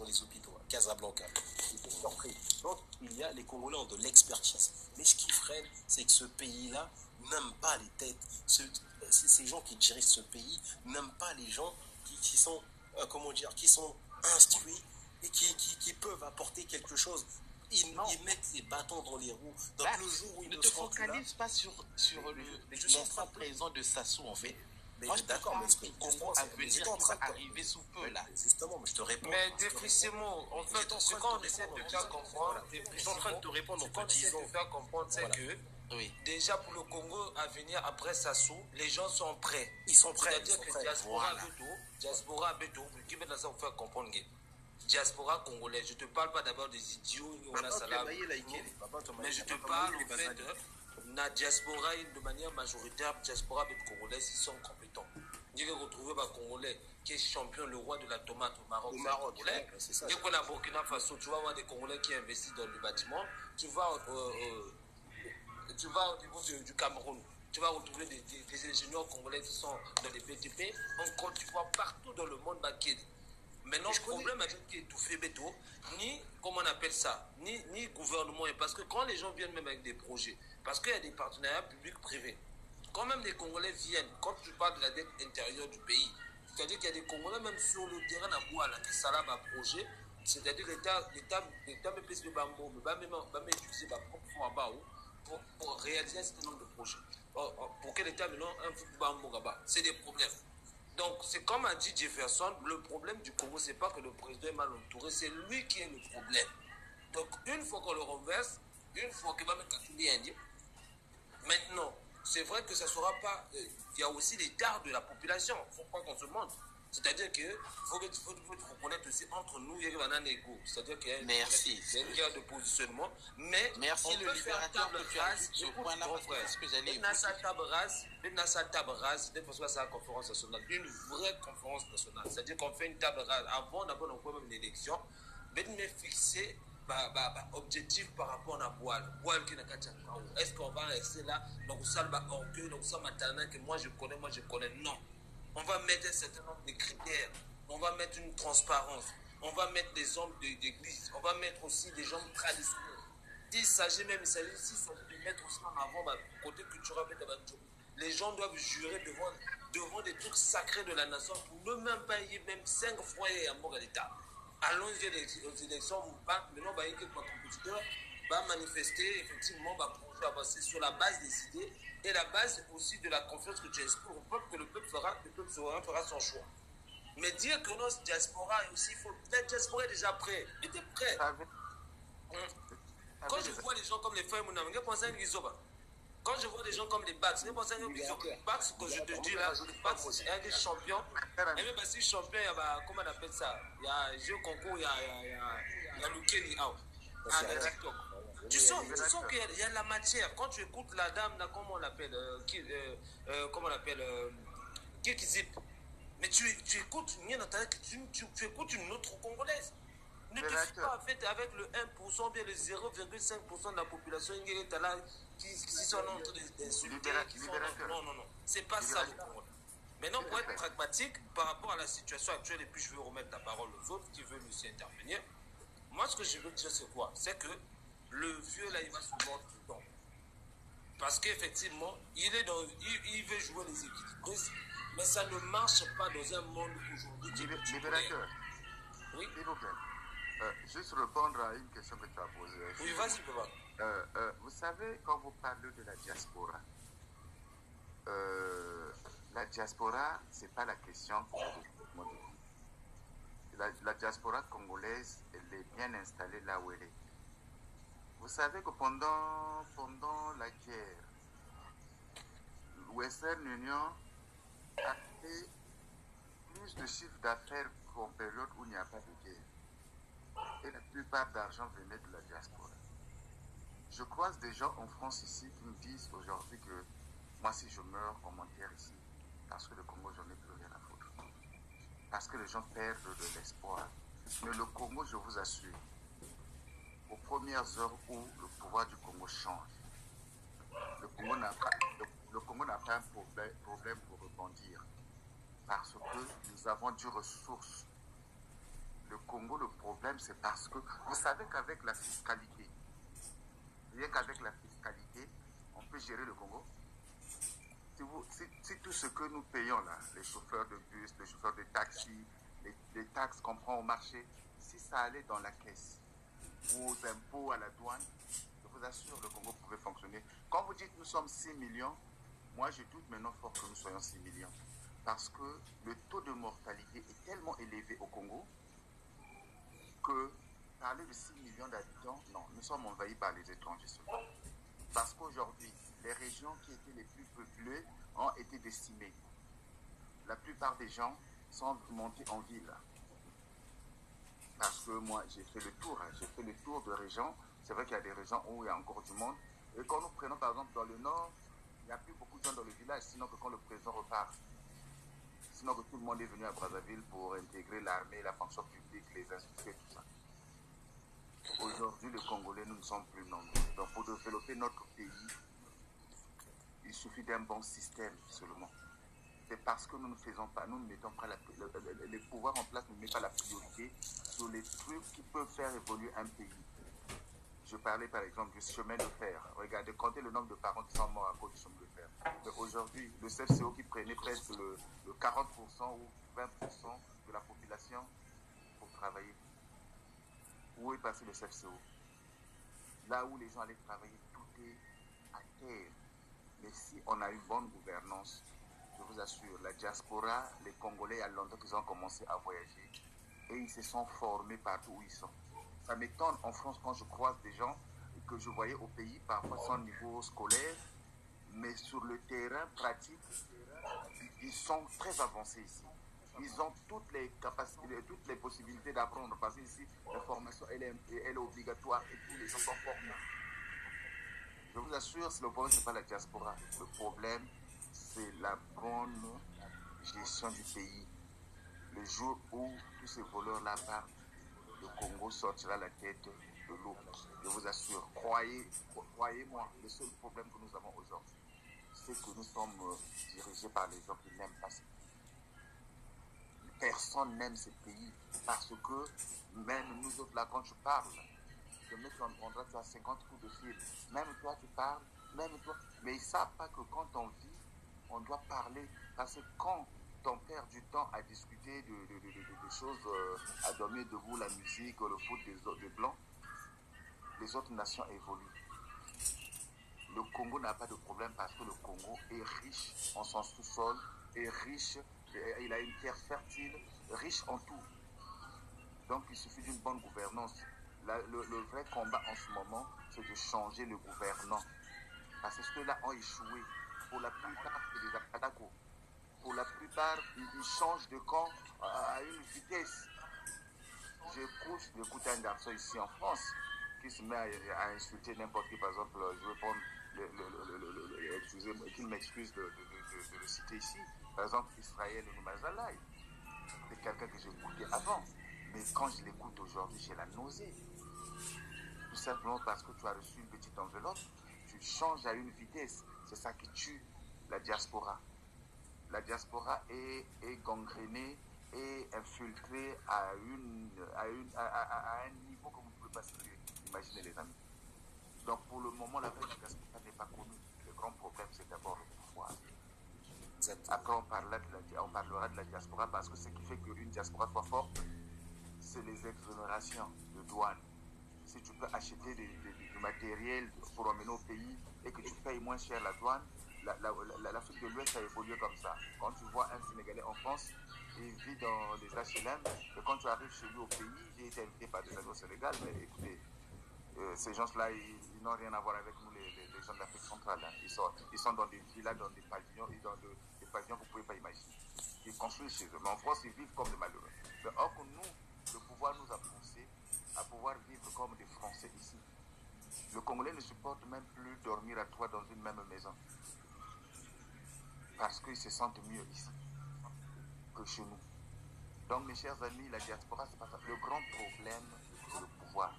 dans les hôpitaux, à Casablanca. J'étais surpris. Donc, il y a les Congolais ont de l'expertise. Mais ce qui freine, c'est que ce pays-là n'aime pas les têtes. Ces gens qui dirigent ce pays n'aiment pas les gens qui sont, comment dire, qui sont instruits et qui peuvent apporter quelque chose. Ils mettent les bâtons dans les roues. Donc le jour où ils ne te focalise pas sur l'instant présent de Sassou en fait. Moi, je d'accord, mais le Congo à venir qui va arriver sous peu là. Justement, mais je te réponds. Mais définitivement, en fait, ce qu'on essaie de faire comprendre, je suis en train de te répondre. Ce qu'on essaie de faire comprendre, c'est que déjà pour le Congo à venir après Sassou, les gens sont prêts. Ils sont prêts. C'est-à-dire que diaspora Beto, qui met ça pour faire comprendre. Diaspora congolais, je ne te parle pas d'abord des idiots, mais je te parle en fait de la diaspora de manière majoritaire, diaspora congolaise, ils sont compétents. J'ai retrouvé un Congolais qui est champion, le roi de la tomate au Maroc. C'est ça. Dès qu'on a Burkina Faso, tu vas voir des Congolais qui investissent dans le bâtiment. Tu vas au niveau du Cameroun. Tu vas retrouver des ingénieurs congolais qui sont dans les BTP. En Côte d'Ivoire, partout dans le monde, maintenant, le problème avec étouffé Beto, ni, comment on appelle ça, ni gouvernement, parce que quand les gens viennent même avec des projets, parce qu'il y a des partenariats publics-privés, quand même les Congolais viennent, quand tu parles de la dette intérieure du pays, c'est-à-dire qu'il y a des Congolais même sur le terrain à Boala qui salam un projet, c'est-à-dire l'État me pèse le bambou, mais même utiliser ma propre fonds à Bao pour réaliser un certain nombre de projets. Pour que l'État maintenant un peu bambou là-bas, c'est des problèmes. Donc, c'est comme a dit Jefferson, le problème du Congo, c'est pas que le président est mal entouré, c'est lui qui est le problème. Donc, une fois qu'on le renverse, une fois qu'il va mettre à tout les Indiens, maintenant, c'est vrai que ça ne sera pas... Il y a aussi les tares de la population, il ne faut pas qu'on se montre. C'est-à-dire qu'il faut reconnaître aussi entre nous, il y a un égo. C'est-à-dire qu'il y a une guerre de positionnement. Mais merci on le peut faire table rase. Ce point-là, parce que j'allais écouter. Table rase, parce que c'est la conférence nationale. Une vraie conférence nationale. C'est-à-dire qu'on fait une table rase. Avant d'abord, on peut même une élection. Mais fixer objectif par rapport à Boal qui n'a qu'à dire est-ce qu'on va rester là donc ça va orgueil donc ça maintenant que moi je connais non, on va mettre un certain nombre de critères, on va mettre une transparence, on va mettre des hommes d'église, on va mettre aussi des gens traditionnels. Il s'agit de mettre aussi en avant le côté culturel. Les gens doivent jurer devant des trucs sacrés de la nation pour ne même pas y même 5 foyers à mort à l'État. Allons-y aux élections, maintenant, les compétiteurs vont manifester, effectivement, projet avancer sur la base des idées et la base aussi de la confiance que tu inspires au peuple, que le peuple fera son choix. Mais dire que notre diaspora aussi, la diaspora est déjà prêt. Il était prêt. Quand je vois les gens comme les frères Mounam, je pense à une Gizoba. Quand je vois des gens comme les Bax, je pense à une Gizoba. Bax, que je te dis là, Bax, c'est un des champions. Et même si champion, il y a, comment on appelle ça? Il y a jeu concours, il y a Lukeni Out. TikTok. Tu sens qu'il y a de la matière. Quand tu écoutes la dame, là, comment on l'appelle Kikizip. Mais tu écoutes tu écoutes une autre Congolaise. Ne te fie pas en fait avec le 1%, bien le 0,5% de la population qui sont en train d'insulter. Non. C'est pas ça le Congo. Maintenant, pour être pragmatique, par rapport à la situation actuelle, et puis je veux remettre la parole aux autres qui veulent aussi intervenir, moi ce que je veux dire c'est quoi? C'est que le vieux là, il va se mordre tout le temps. Parce qu'effectivement, il veut jouer les équilibristes, mais ça ne marche pas dans un monde aujourd'hui. Libérateur. Oui. S'il vous plaît. Juste répondre à une question que tu as posée. Oui, vas-y, papa. Vous savez, quand vous parlez de la diaspora, ce n'est pas la question. La diaspora congolaise, elle est bien installée là où elle est. Vous savez que pendant la guerre, Western Union a fait plus de chiffre d'affaires qu'en période où il n'y a pas de guerre. Et la plupart d'argent venait de la diaspora. Je croise des gens en France ici qui me disent aujourd'hui que moi si je meurs en montaire ici, parce que le Congo j'en ai plus rien à foutre. Parce que les gens perdent de l'espoir. Mais le Congo, je vous assure, aux premières heures où le pouvoir du Congo change, le Congo n'a pas un problème pour rebondir. Parce que nous avons des ressources. le Congo, le problème, c'est parce que vous savez qu'avec la fiscalité, rien qu'avec la fiscalité, on peut gérer le Congo. Si tout ce que nous payons là, les chauffeurs de bus, les chauffeurs de taxi, les taxes qu'on prend au marché, si ça allait dans la caisse ou aux impôts, à la douane, je vous assure, le Congo pouvait fonctionner. Quand vous dites nous sommes 6 millions, moi je doute maintenant fort que nous soyons 6 millions. Parce que le taux de mortalité est tellement élevé au Congo que parler de 6 millions d'habitants, non, nous sommes envahis par les étrangers seulement. Parce qu'aujourd'hui, les régions qui étaient les plus peuplées ont été décimées. La plupart des gens sont montés en ville. Parce que moi, j'ai fait le tour. J'ai fait le tour de régions. C'est vrai qu'il y a des régions où il y a encore du monde. Et quand nous prenons, par exemple, dans le nord, il n'y a plus beaucoup de gens dans le village, sinon que quand le président repart. Sinon que tout le monde est venu à Brazzaville pour intégrer l'armée, la fonction publique, les instituts, tout ça. Aujourd'hui, les Congolais, nous ne sommes plus nombreux. Donc, pour développer notre pays, il suffit d'un bon système seulement. C'est parce que nous ne faisons pas, nous ne mettons pas les pouvoirs en place ne mettent pas la priorité sur les trucs qui peuvent faire évoluer un pays. Je parlais par exemple du chemin de fer. Regardez, comptez le nombre de parents qui sont morts à cause du chemin de fer. Mais aujourd'hui, le CFCO qui prenait presque le 40% ou 20% de la population pour travailler. Où est passé le CFCO? Là où les gens allaient travailler, tout est à terre. Mais si on a une bonne gouvernance, je vous assure, la diaspora, les Congolais, il y a longtemps qu'ils ont commencé à voyager et ils se sont formés partout où ils sont. Ça m'étonne en France quand je croise des gens que je voyais au pays, parfois sans niveau scolaire, mais sur le terrain pratique, ils sont très avancés ici. Ils ont toutes les capacités, toutes les possibilités d'apprendre parce qu'ici, la formation, elle est obligatoire et tous les gens sont formés. Je vous assure, le problème, ce n'est pas la diaspora. Le problème, c'est la bonne gestion du pays. Le jour où tous ces voleurs-là partent, le Congo sortira la tête de l'eau. Je vous assure, croyez-moi, le seul problème que nous avons aujourd'hui, c'est que nous sommes dirigés par les gens qui n'aiment pas ce pays. Personne n'aime ce pays parce que même nous autres là, quand je parle, le mec on doit tu as 50 coups de fil. Même toi tu parles, même toi. Mais ils ne savent pas que quand on vit, on doit parler. Parce que quand on perd du temps à discuter de choses, à dormir debout, la musique, le foot des Blancs, les autres nations évoluent. Le Congo n'a pas de problème parce que le Congo est riche en son sous-sol, est riche, il a une terre fertile, riche en tout. Donc il suffit d'une bonne gouvernance. Le vrai combat en ce moment, c'est de changer le gouvernant. Parce que ceux-là ont échoué. Pour la plupart, c'est des Akadako. Pour la plupart, ils changent de camp à une vitesse. J'écoute un garçon ici en France qui se met à insulter n'importe qui. Par exemple, je vais prendre excusez-moi, qu'il m'excuse de le citer ici. Par exemple, Israël Noumazalaï. C'est quelqu'un que j'écoutais avant. Mais quand je l'écoute aujourd'hui, j'ai la nausée. Tout simplement parce que tu as reçu une petite enveloppe, tu changes à une vitesse. C'est ça qui tue la diaspora. La diaspora est gangrénée et infiltrée à un niveau que vous ne pouvez pas imaginer, les amis. Donc pour le moment, la vraie diaspora n'est pas connue. Le grand problème, c'est d'abord le pouvoir. Après, on parlera de la diaspora parce que ce qui fait qu'une diaspora soit forte, c'est les exonérations de douane. Si tu peux acheter du matériel pour emmener au pays et que tu payes moins cher la douane, l'Afrique de l'Ouest a évolué comme ça. Quand tu vois un Sénégalais en France, il vit dans les HLM, et quand tu arrives chez lui au pays, j'ai été invité par des amis au Sénégal, mais écoutez, ces gens-là, ils n'ont rien à voir avec nous, les gens d'Afrique centrale. Hein. Ils sont dans des villas, dans des pavillons, et dans des pavillons que vous ne pouvez pas imaginer. Ils construisent chez eux. Mais en France, ils vivent comme des malheureux. Mais or que nous, le pouvoir nous a poussés à pouvoir vivre comme des Français ici. Le Congolais ne supporte même plus dormir à trois dans une même maison. Parce qu'ils se sentent mieux ici que chez nous. Donc, mes chers amis, la diaspora, c'est pas ça. Le grand problème, c'est le pouvoir.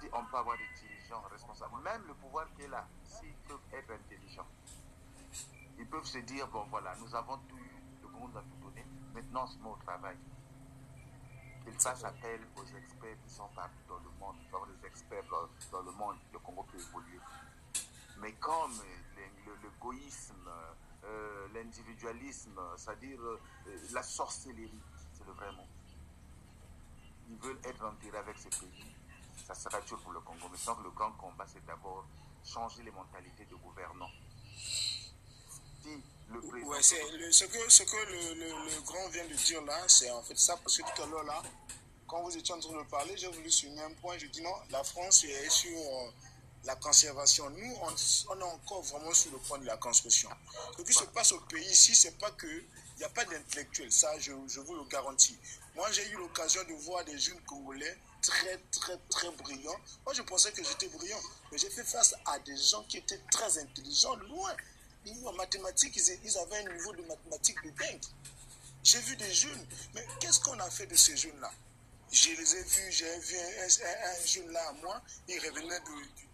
Si on peut avoir des dirigeants responsables, même le pouvoir qui est là, s'ils peuvent être intelligents, ils peuvent se dire, bon voilà, nous avons tout eu, le Congo nous a tout donné, maintenant on se met au travail. qu'ils fassent appel aux experts qui sont partout dans le monde. Il faut avoir des experts dans le monde, le Congo peut évoluer. Mais comme l'égoïsme, l'individualisme, c'est-à-dire la sorcellerie, c'est le vrai mot. Ils veulent être enterrés avec ce pays. Ça sera dur pour le Congo. Mais donc le grand combat, c'est d'abord changer les mentalités de gouvernants. Si le président... Ouais, ce que le grand vient de dire là, c'est en fait ça, parce que tout à l'heure là, quand vous étiez en train de parler, j'ai voulu souligner un point, je dis non, la France est sur la conservation. Nous, on est encore vraiment sur le point de la construction. Ce qui se passe au pays ici, c'est pas que il n'y a pas d'intellectuels, ça je vous le garantis. Moi, j'ai eu l'occasion de voir des jeunes Congolais très brillants. Moi, je pensais que j'étais brillant, mais j'ai fait face à des gens qui étaient très intelligents, loin. En mathématiques, ils avaient un niveau de mathématiques de dingue. J'ai vu des jeunes, mais qu'est-ce qu'on a fait de ces jeunes-là? Je les ai vus, j'ai vu un jeune là à moi, il revenait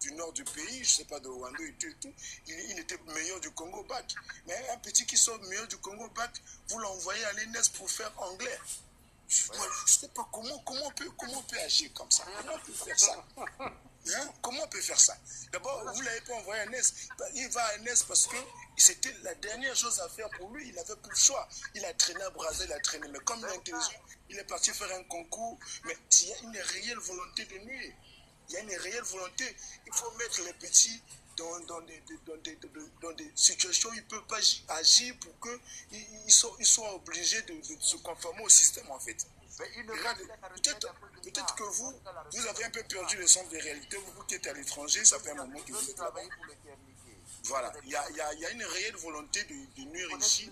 du nord du pays, je ne sais pas de Rwanda et tout, il était meilleur du Congo bac. Mais un petit qui sort meilleur du Congo bac, vous l'envoyez à l'ENS pour faire anglais. Je ne sais pas comment on peut agir comme ça. Comment on peut faire ça? Comment on peut faire ça? D'abord, vous ne l'avez pas envoyé à NES. Il va à NES parce que c'était la dernière chose à faire pour lui. Il n'avait plus le choix. Il a traîné à Brazzaville, il a traîné. Mais comme il est intelligent, il est parti faire un concours. Mais il y a une réelle volonté de nuire. Il y a une réelle volonté. Il faut mettre les petits dans des situations où ils ne peuvent pas agir pour qu'ils soient obligés de se conformer au système, en fait. Peut-être que vous avez un peu perdu le sens des réalités. Vous qui êtes à l'étranger, ça fait un moment que vous êtes là-bas. Voilà, il y a une réelle volonté de nuire ici.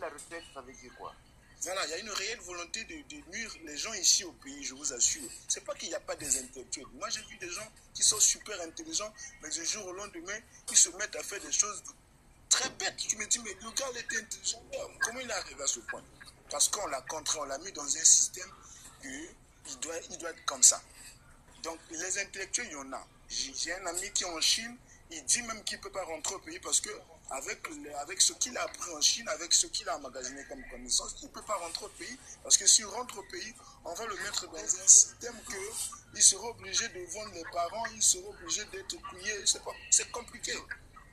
Voilà, il y a une réelle volonté de nuire les gens ici au pays, je vous assure. C'est pas qu'il n'y a pas des intellectuels. Moi, j'ai vu des gens qui sont super intelligents, mais du jour au lendemain, ils se mettent à faire des choses très bêtes. Tu me dis, mais le gars, il était intelligent. Comment il est arrivé à ce point? Parce qu'on l'a contraint, on l'a mis dans un système il doit être comme ça. Donc, les intellectuels, il y en a. J'ai un ami qui est en Chine, il dit même qu'il ne peut pas rentrer au pays parce que avec ce qu'il a appris en Chine, avec ce qu'il a emmagasiné comme connaissance, il ne peut pas rentrer au pays parce que s'il rentre au pays, on va le mettre dans un système qu'il sera obligé de vendre les parents, il sera obligé d'être payé. C'est compliqué.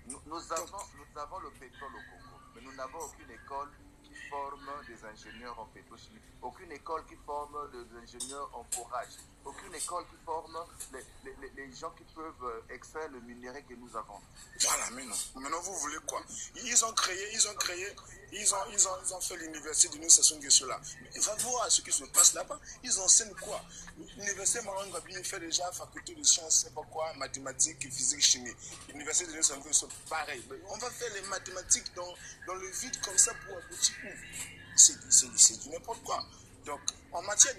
Nous avons le pétrole au Congo, mais nous n'avons aucune école qui forme des ingénieurs en pétrochimie, aucune école qui forme des ingénieurs en forage, aucune école qui forme les gens qui peuvent extraire le minerai que nous avons. Voilà, mais non. Maintenant, vous voulez quoi? Ils ont fait l'université de nous, Sassou Nguesso là. Mais va voir ce qui se passe là-bas. Ils enseignent quoi? L'université Marwan Gabi fait déjà faculté de sciences, c'est pas quoi, mathématiques, physique, chimie. L'université de nous, Sassou Nguesso, pareil. Mais on va faire les mathématiques dans le vide comme ça pour aboutir où? C'est du n'importe quoi. Donc, en matière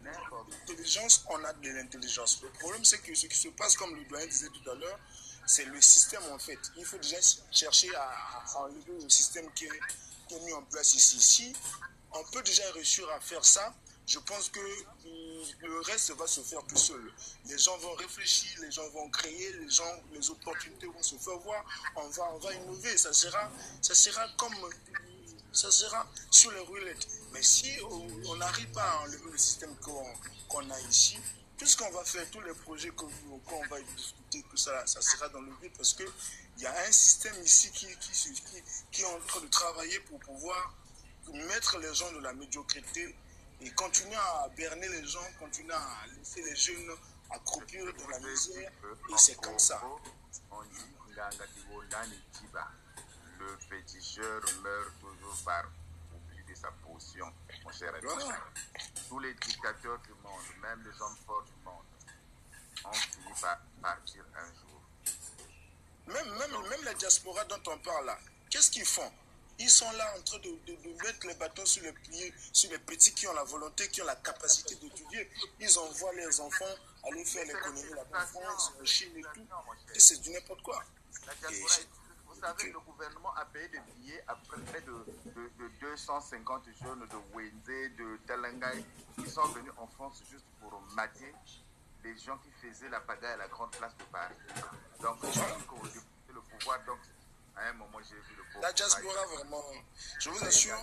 d'intelligence, on a de l'intelligence. Le problème, c'est que ce qui se passe, comme le doyen disait tout à l'heure, c'est le système en fait. Il faut déjà chercher à enlever le système qui est mis en place ici. Si on peut déjà réussir à faire ça, je pense que le reste va se faire tout seul. Les gens vont réfléchir, les gens vont créer, les opportunités vont se faire voir. On va innover. Ça sera sur les roulettes. Mais si on n'arrive pas à enlever le système qu'on a ici, tout ce qu'on va faire, tous les projets qu'on va discuter, tout ça, ça sera dans le vide parce qu'il y a un système ici qui est en train de travailler pour pouvoir mettre les gens de la médiocrité et continuer à berner les gens, continuer à laisser les jeunes accroupir dans la misère. Et c'est comme ça. On dit le féticheur meurt toujours par oubli de sa potion, mon cher ami. Voilà. Tous les dictateurs du monde, même les hommes forts du monde, ont fini par partir un jour. Même la diaspora dont on parle là, qu'est-ce qu'ils font? Ils sont là en train de mettre les bâtons sur les pieds, sur les petits qui ont la volonté, qui ont la capacité d'étudier. Ils envoient les enfants aller faire l'économie, la France, la Chine et tout. Et c'est du n'importe quoi. Vous savez, le gouvernement a payé des billets à près de 250 jeunes de Wenzé, de Talangaï, qui sont venus en France juste pour mater les gens qui faisaient la pagaille à la grande place de Paris. Donc, le pouvoir, donc, À un moment, j'ai vu le pauvre. La diaspora, vraiment, je vous assure,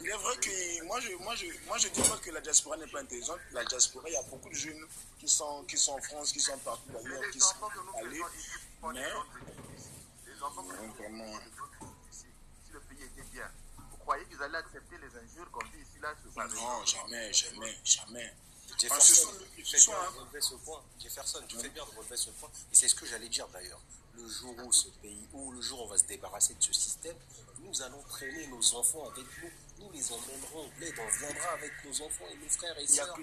il est vrai que moi je dis pas que la diaspora n'est pas intelligente. La diaspora, il y a beaucoup de jeunes qui sont en France, qui sont partout d'ailleurs, qui sont allés. Mais, les enfants que nous vraiment. ici, si le pays était bien, vous croyez qu'ils allaient accepter les injures qu'on dit ici, là, non, jamais. Jefferson, tu fais bien de relever ce point. Jefferson, tu fais bien de relever ce point. Et c'est ce que j'allais dire d'ailleurs. Le jour où ce pays, où le jour où on va se débarrasser de ce système, nous allons traîner nos enfants avec nous. Nous les emmènerons au bled, on viendra avec nos enfants et nos frères et sœurs.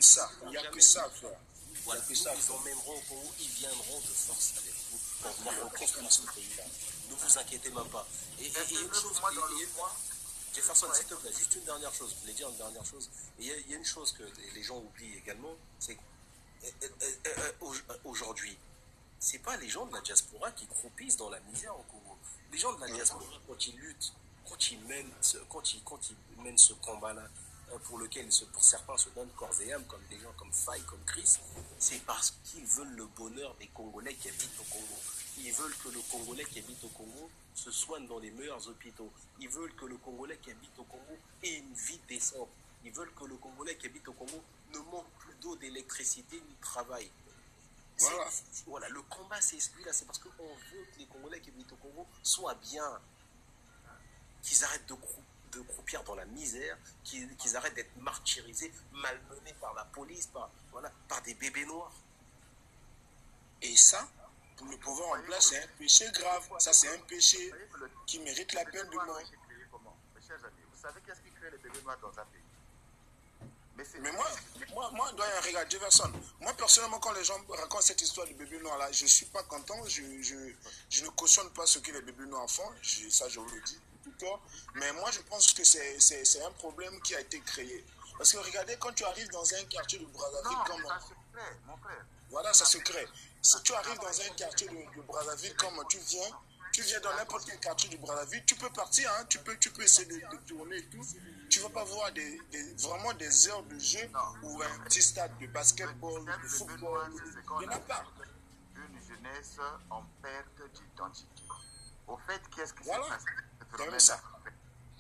Il n'y a que ça à faire. Voilà, nous les emmènerons au Congo, ils viendront de force avec vous pour venir reconstruire ce pays-là. Ne vous inquiétez même pas. Et une chose, Jefferson, s'il te plaît, juste une dernière chose, je voulais dire une dernière chose. Et il y a une chose que les gens oublient également, c'est qu'aujourd'hui, c'est pas les gens de la diaspora qui croupissent dans la misère au Congo. Les gens de la diaspora, quand ils luttent, quand ils mènent ce combat-là, pour lequel pour certains se donnent corps et âme, comme des gens comme Faye, comme Chris, c'est parce qu'ils veulent le bonheur des Congolais qui habitent au Congo. Ils veulent que le Congolais qui habite au Congo se soigne dans les meilleurs hôpitaux. Ils veulent que le Congolais qui habite au Congo ait une vie décente. Ils veulent que le Congolais qui habite au Congo ne manque plus d'eau, d'électricité ni de travail. Voilà, le combat c'est celui-là, c'est parce qu'on veut que les Congolais qui habitent au Congo soient bien, qu'ils arrêtent de croupir dans la misère, qu'ils arrêtent d'être martyrisés, malmenés par la police, par des bébés noirs. Et ça, pour le pouvoir en place, c'est un péché grave. Ça, c'est un péché qui mérite la peine de mort. Mes chers amis, vous savez qu'est-ce qui crée les bébés noirs dans un pays? Mais moi, doyen, regarde, Jefferson, moi personnellement, quand les gens racontent cette histoire du bébé noir là, je ne suis pas content, je ne cautionne pas ce que les bébés noirs font, ça je vous le dis, mais moi je pense que c'est un problème qui a été créé. Parce que regardez, quand tu arrives dans un quartier de Brazzaville comme... ça se crée, mon frère. Voilà, ça se crée. Si tu arrives dans un quartier de Brazzaville comme tu viens dans n'importe quel quartier du Brazzaville, tu peux partir, hein, tu peux essayer de tourner et tout. Tu ne vas pas voir vraiment des heures de jeu ou un petit stade de basketball, de football. Il n'y en a pas. Une jeunesse en perte d'identité. Au fait, qu'est-ce qui voilà. se passe?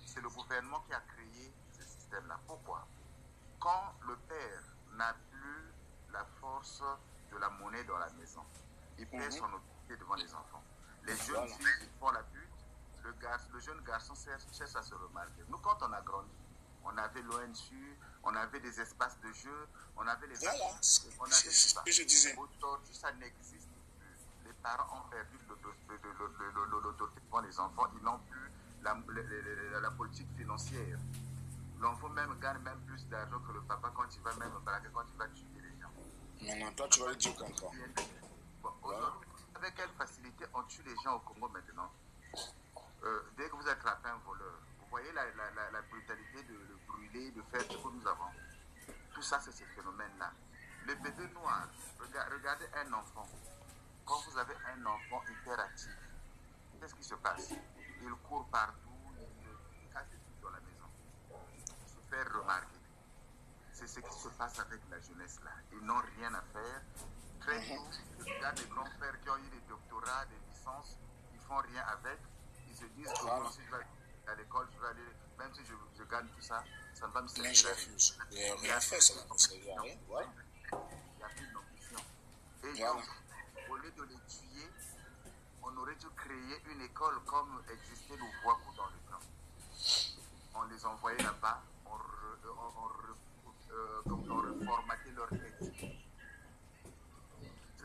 C'est le gouvernement qui a créé ce système-là. Pourquoi? Quand le père n'a plus la force de la monnaie dans la maison, il perd son autorité devant les enfants. Les jeunes filles font la pute, le jeune garçon cherche à se remarquer. Nous, quand on a grandi, on avait l'ONU, on avait des espaces de jeu, on avait les... Voilà, on avait ce que je disais. Aujourd'hui, ça n'existe plus. Les parents ont perdu l'autorité devant les enfants, ils n'ont plus la politique financière. L'enfant même gagne même plus d'argent que le papa quand il va même braquer, quand il va tuer les gens. Non, toi tu vas le dire comprends. Avec quelle facilité on tue les gens au Congo maintenant? Dès que vous attrapez un voleur, vous voyez la brutalité de le brûler, de faire ce que nous avons. Tout ça, c'est ce phénomène-là. Le bébé noir, regardez un enfant. Quand vous avez un enfant hyperactif, qu'est-ce qui se passe? Il court partout, il casse tout dans la maison. Il se fait remarquer. C'est ce qui se passe avec la jeunesse là. Ils n'ont rien à faire. Très tôt, il y a des grands-pères qui ont eu des doctorats, des licences, ils ne font rien avec. Ils se disent que même si je vais à l'école, je vais aller, même si je gagne tout ça, ça ne va me servir. Mais je refuse. Il n'y a rien fait, ça ne va servir à rien. Voilà. Il n'y a plus d'ambition. Et voilà. donc, au lieu de les tuer, on aurait dû créer une école comme existait le Voikou dans le temps. On les envoyait là-bas, on reformatait leur tête.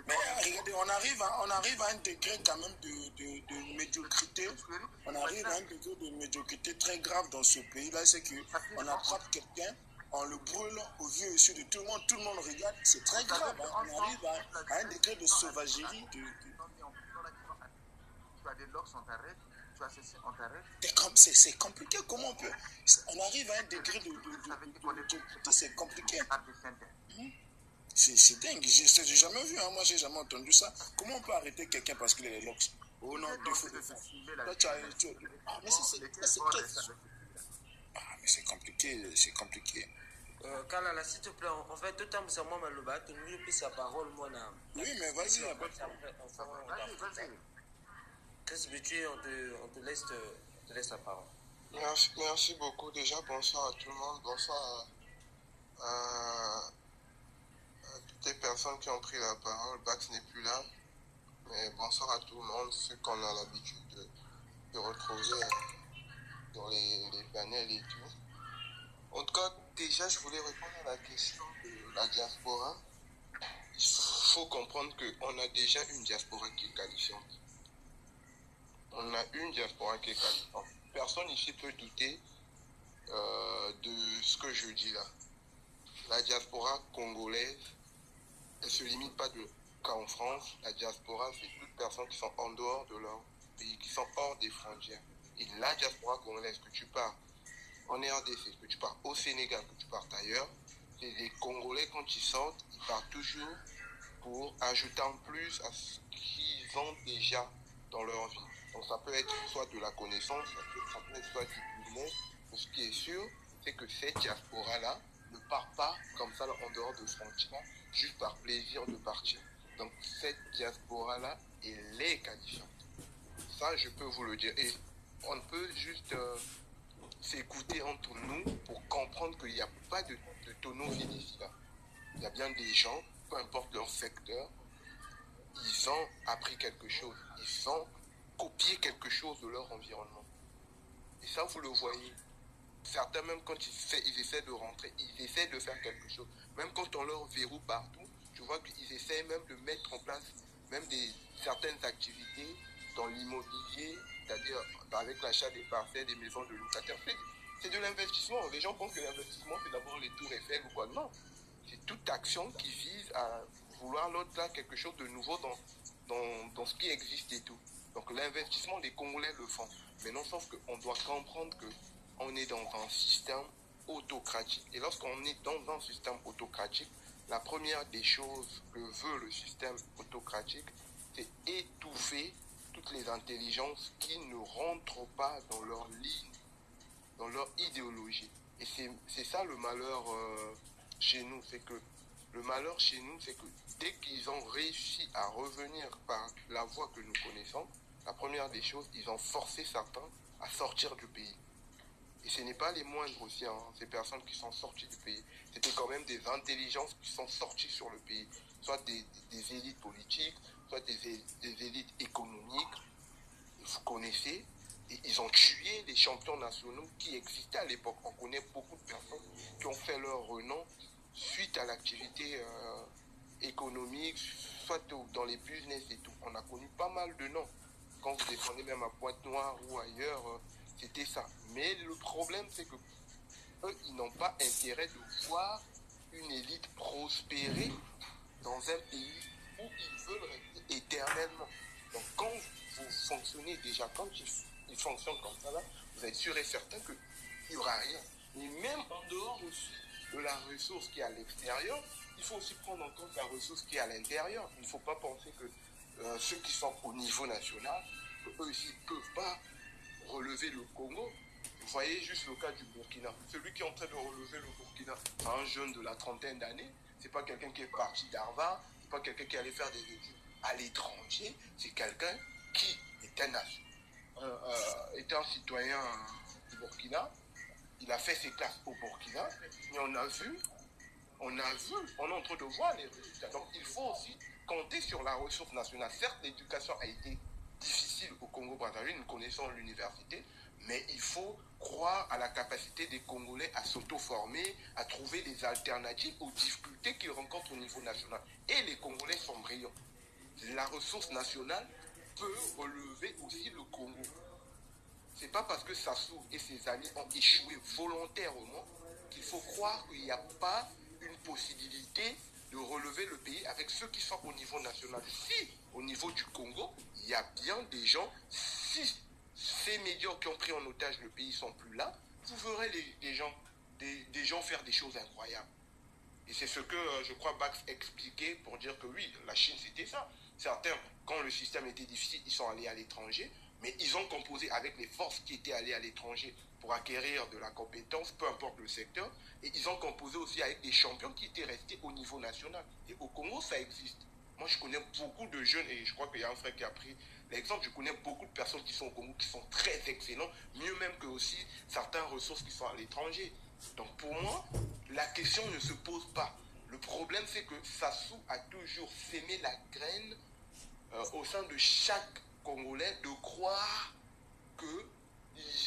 Mais regardez, on arrive à un degré quand même de médiocrité. On arrive à un degré de médiocrité très grave dans ce pays-là. C'est qu'on attrape quelqu'un, on le brûle aux yeux et aux yeux de tout le monde regarde. C'est très grave. Hein. On arrive à un degré de sauvagerie. Tu as des locs, on t'arrête. Tu as ceci, on t'arrête. C'est compliqué. Comment on peut... On arrive à un degré de médiocrité. C'est compliqué. C'est dingue, je n'ai jamais vu, hein. Moi j'ai jamais entendu ça. Comment on peut arrêter quelqu'un parce qu'il est locks? Oh non, deux fois de fois. Mais c'est compliqué, c'est compliqué. Kalala, s'il te plaît, en fait, tout le temps, c'est moi, le bas, tu nous plus sa parole, moi, là. Oui, mais vas-y. Vas-y. Chris Butu, on te laisse la parole. Merci beaucoup. Déjà, bonsoir à tout le monde. Bonsoir à toutes les personnes qui ont pris la parole. Bax n'est plus là. Mais bonsoir à tout le monde, ceux qu'on a l'habitude de retrouver dans les panels et tout. En tout cas, déjà, je voulais répondre à la question de la diaspora. Il faut comprendre qu'on a déjà une diaspora qui est qualifiante. On a une diaspora qui est qualifiante. Personne ici peut douter de ce que je dis là. La diaspora congolaise, elle ne se limite pas qu'en France. La diaspora, c'est toutes les personnes qui sont en dehors de leur pays, qui sont hors des frontières. Et la diaspora congolaise, que tu pars en RDC, que tu pars au Sénégal, que tu pars ailleurs, c'est les Congolais, quand ils sortent, ils partent toujours pour ajouter en plus à ce qu'ils ont déjà dans leur vie. Donc ça peut être soit de la connaissance, ça peut être soit du business. Mais ce qui est sûr, c'est que cette diaspora-là ne part pas comme ça en dehors de frontières, juste par plaisir de partir. Donc cette diaspora-là, elle est qualifiante. Ça, je peux vous le dire. Et on peut juste s'écouter entre nous pour comprendre qu'il n'y a pas de tonneau vide ici. Là. Il y a bien des gens, peu importe leur secteur, ils ont appris quelque chose. Ils ont copié quelque chose de leur environnement. Et ça, vous le voyez. Certains, même quand ils essaient de rentrer, ils essaient de faire quelque chose. Même quand on leur verrouille partout, tu vois qu'ils essaient même de mettre en place même certaines activités dans l'immobilier, c'est-à-dire avec l'achat des parcelles, des maisons de locataires. C'est de l'investissement. Les gens pensent que l'investissement, c'est d'abord les tours Eiffel ou quoi. Non. C'est toute action qui vise à vouloir l'autre là quelque chose de nouveau dans ce qui existe et tout. Donc l'investissement, les Congolais le font. Mais non, sauf qu'on doit comprendre qu'on est dans un système autocratique. Et lorsqu'on est dans un système autocratique, la première des choses que veut le système autocratique, c'est étouffer toutes les intelligences qui ne rentrent pas dans leur ligne, dans leur idéologie. Et c'est ça le malheur chez nous, c'est que le malheur chez nous, c'est que dès qu'ils ont réussi à revenir par la voie que nous connaissons, la première des choses, ils ont forcé certains à sortir du pays. Et ce n'est pas les moindres aussi, hein, ces personnes qui sont sorties du pays. C'était quand même des intelligences qui sont sorties sur le pays, soit des élites politiques, soit des élites économiques. Vous connaissez, et ils ont tué les champions nationaux qui existaient à l'époque. On connaît beaucoup de personnes qui ont fait leur renom suite à l'activité économique, soit dans les business et tout. On a connu pas mal de noms. Quand vous descendez même à Pointe-Noire ou ailleurs, c'était ça. Mais le problème, c'est que eux, ils n'ont pas intérêt de voir une élite prospérer dans un pays où ils veulent rester éternellement. Donc quand vous fonctionnez déjà, quand ils fonctionnent comme ça, là, vous êtes sûr et certain qu'il n'y aura rien. Mais même en dehors aussi de la ressource qui est à l'extérieur, il faut aussi prendre en compte la ressource qui est à l'intérieur. Il ne faut pas penser que ceux qui sont au niveau national, eux aussi ne peuvent pas relever le Congo. Vous voyez juste le cas du Burkina. Celui qui est en train de relever le Burkina, un jeune de la trentaine d'années, c'est pas quelqu'un qui est parti d'Harvard, c'est pas quelqu'un qui allait faire des études à l'étranger, c'est quelqu'un qui est un citoyen du Burkina. Il a fait ses classes au Burkina, et on est en train de voir les résultats. Donc il faut aussi compter sur la ressource nationale. Certes, l'éducation a été difficile au Congo-Brazzaville, nous connaissons l'université, mais il faut croire à la capacité des Congolais à s'auto-former, à trouver des alternatives aux difficultés qu'ils rencontrent au niveau national. Et les Congolais sont brillants. La ressource nationale peut relever aussi le Congo. C'est pas parce que Sassou et ses amis ont échoué volontairement qu'il faut croire qu'il n'y a pas une possibilité de relever le pays avec ceux qui sont au niveau national. Si, au niveau du Congo, il y a bien des gens, si ces médias qui ont pris en otage le pays ne sont plus là, vous verrez des gens faire des choses incroyables. Et c'est ce que, je crois, Bax expliquait pour dire que oui, la Chine, c'était ça. Certains, quand le système était difficile, ils sont allés à l'étranger, mais ils ont composé avec les forces qui étaient allées à l'étranger pour acquérir de la compétence, peu importe le secteur, et ils ont composé aussi avec des champions qui étaient restés au niveau national. Et au Congo, ça existe. Moi, je connais beaucoup de jeunes, et je crois qu'il y a un frère qui a pris l'exemple, je connais beaucoup de personnes qui sont au Congo, qui sont très excellents, mieux même que aussi certaines ressources qui sont à l'étranger. Donc pour moi, la question ne se pose pas. Le problème, c'est que Sassou a toujours sémé la graine au sein de chaque Congolais de croire que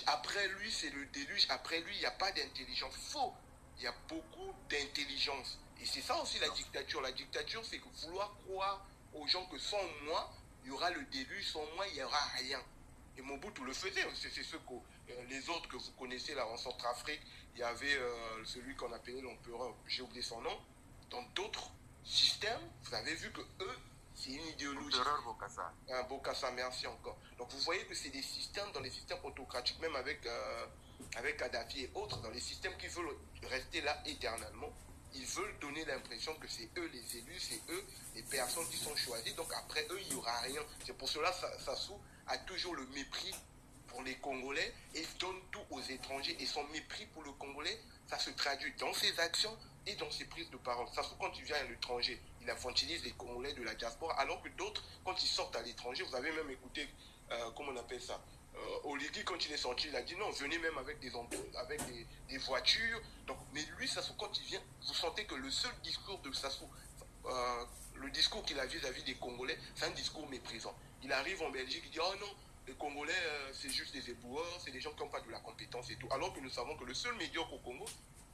après lui, c'est le déluge, après lui, il n'y a pas d'intelligence. Faux. Il y a beaucoup d'intelligence. Et c'est ça aussi la dictature. La dictature, c'est que vouloir croire aux gens que sans moi, il y aura le déluge, sans moi, il n'y aura rien. Et Mobutu le faisait. C'est ce que les autres que vous connaissez là en Centrafrique, il y avait celui qu'on appelait l'empereur, j'ai oublié son nom. Dans d'autres systèmes, vous avez vu que eux, c'est une idéologie. Bokassa. Bokassa, merci encore. Donc vous voyez que c'est des systèmes, dans les systèmes autocratiques, même avec Kadhafi et autres, dans les systèmes qui veulent rester là éternellement, ils veulent donner l'impression que c'est eux les élus, c'est eux les personnes qui sont choisies. Donc après eux, il n'y aura rien. C'est pour cela que Sassou a toujours le mépris pour les Congolais et donne tout aux étrangers. Et son mépris pour le Congolais, ça se traduit dans ses actions et dans ses prises de parole. Sassou, quand il vient à l'étranger, il infantilise les Congolais de la diaspora, alors que d'autres, quand ils sortent à l'étranger, vous avez même écouté, comment on appelle ça, Oligui, quand il est sorti, il a dit non, venez même avec des voitures. Donc, mais lui, Sassou, quand il vient, vous sentez que le seul discours de Sassou, le discours qu'il a vis-à-vis des Congolais, c'est un discours méprisant. Il arrive en Belgique, il dit oh non, les Congolais, c'est juste des éboueurs, c'est des gens qui n'ont pas de la compétence et tout. Alors que nous savons que le seul médiocre au Congo,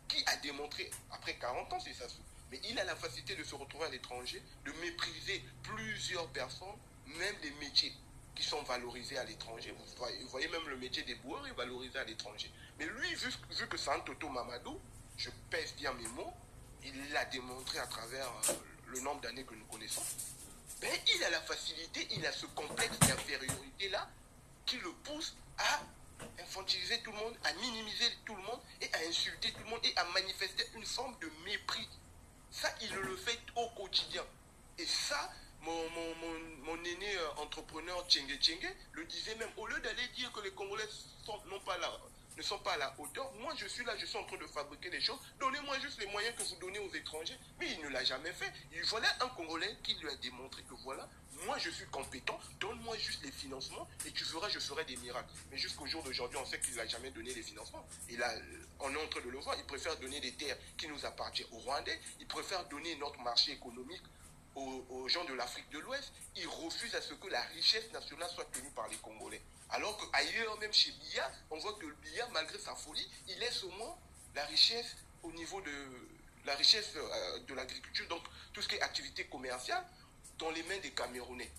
qui a démontré, après 40 ans, c'est Sassou, mais il a la facilité de se retrouver à l'étranger, de mépriser plusieurs personnes, même des métiers qui sont valorisés à l'étranger. Vous voyez même le métier des boueurs est valorisé à l'étranger. Mais lui, vu que c'est un Toto Mamadou, je pèse bien mes mots, il l'a démontré à travers le nombre d'années que nous connaissons, ben, il a la facilité, il a ce complexe d'infériorité-là qui le pousse à infantiliser tout le monde, à minimiser tout le monde et à insulter tout le monde et à manifester une forme de mépris. Ça, il le fait au quotidien. Et ça, mon aîné entrepreneur Tchengue Tchengue le disait même, au lieu d'aller dire que les Congolais ne sont pas à la hauteur, moi je suis là, je suis en train de fabriquer des choses, donnez-moi juste les moyens que vous donnez aux étrangers. Mais il ne l'a jamais fait. Il fallait un Congolais qui lui a démontré que voilà, moi je suis compétent, donne-moi juste les financements et tu verras, je ferai des miracles. Mais jusqu'au jour d'aujourd'hui, on sait qu'il n'a jamais donné les financements. Et là, on est en train de le voir, il préfère donner des terres qui nous appartiennent aux Rwandais, il préfère donner notre marché économique aux gens de l'Afrique de l'Ouest. Il refuse à ce que la richesse nationale soit tenue par les Congolais. Alors qu'ailleurs, même chez Biya, on voit que le Biya, malgré sa folie, il laisse au moins la richesse au niveau de la richesse de l'agriculture, donc tout ce qui est activité commerciale, dans les mains des Camerounais.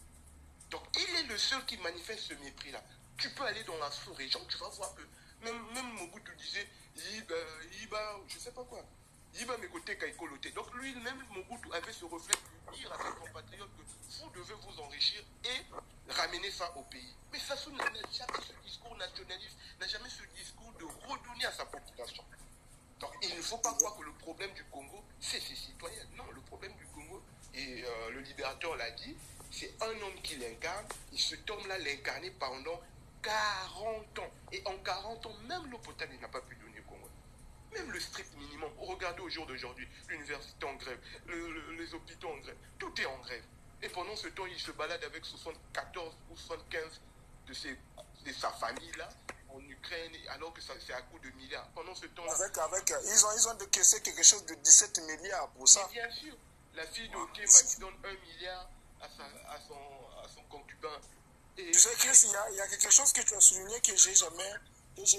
Donc il est le seul qui manifeste ce mépris-là. Tu peux aller dans la sous-région, tu vas voir que même Mobutu disait, Yiba, je sais pas quoi. Yiba mes côtés Kaikoloté. Donc lui-même, Mobutu avait ce reflet de dire à ses compatriotes que vous devez vous enrichir et ramener ça au pays. Mais Sassou n'a jamais ce discours nationaliste, n'a jamais ce discours de redonner à sa population. Donc il ne faut pas croire que le problème du Congo, c'est ses citoyens. Non, le problème du Congo, et le libérateur l'a dit, c'est un homme qui l'incarne, et cet homme-là l'a incarné pendant 40 ans. Et en 40 ans, même l'eau potable, il n'a pas pu donner au Congo. Même le strict minimum. Regardez au jour d'aujourd'hui, l'université en grève, les hôpitaux en grève, tout est en grève. Et pendant ce temps, il se balade avec 74 ou 75 de sa famille-là en Ukraine, alors que c'est à coup de milliards. Pendant ce temps-là... Ils ont décaissé quelque chose de 17 milliards pour ça. Mais bien sûr, la fille de Okemba qui donne 1 milliard à son concubin. Et... Tu sais, Chris, il y a quelque chose que tu as souligné que j'ai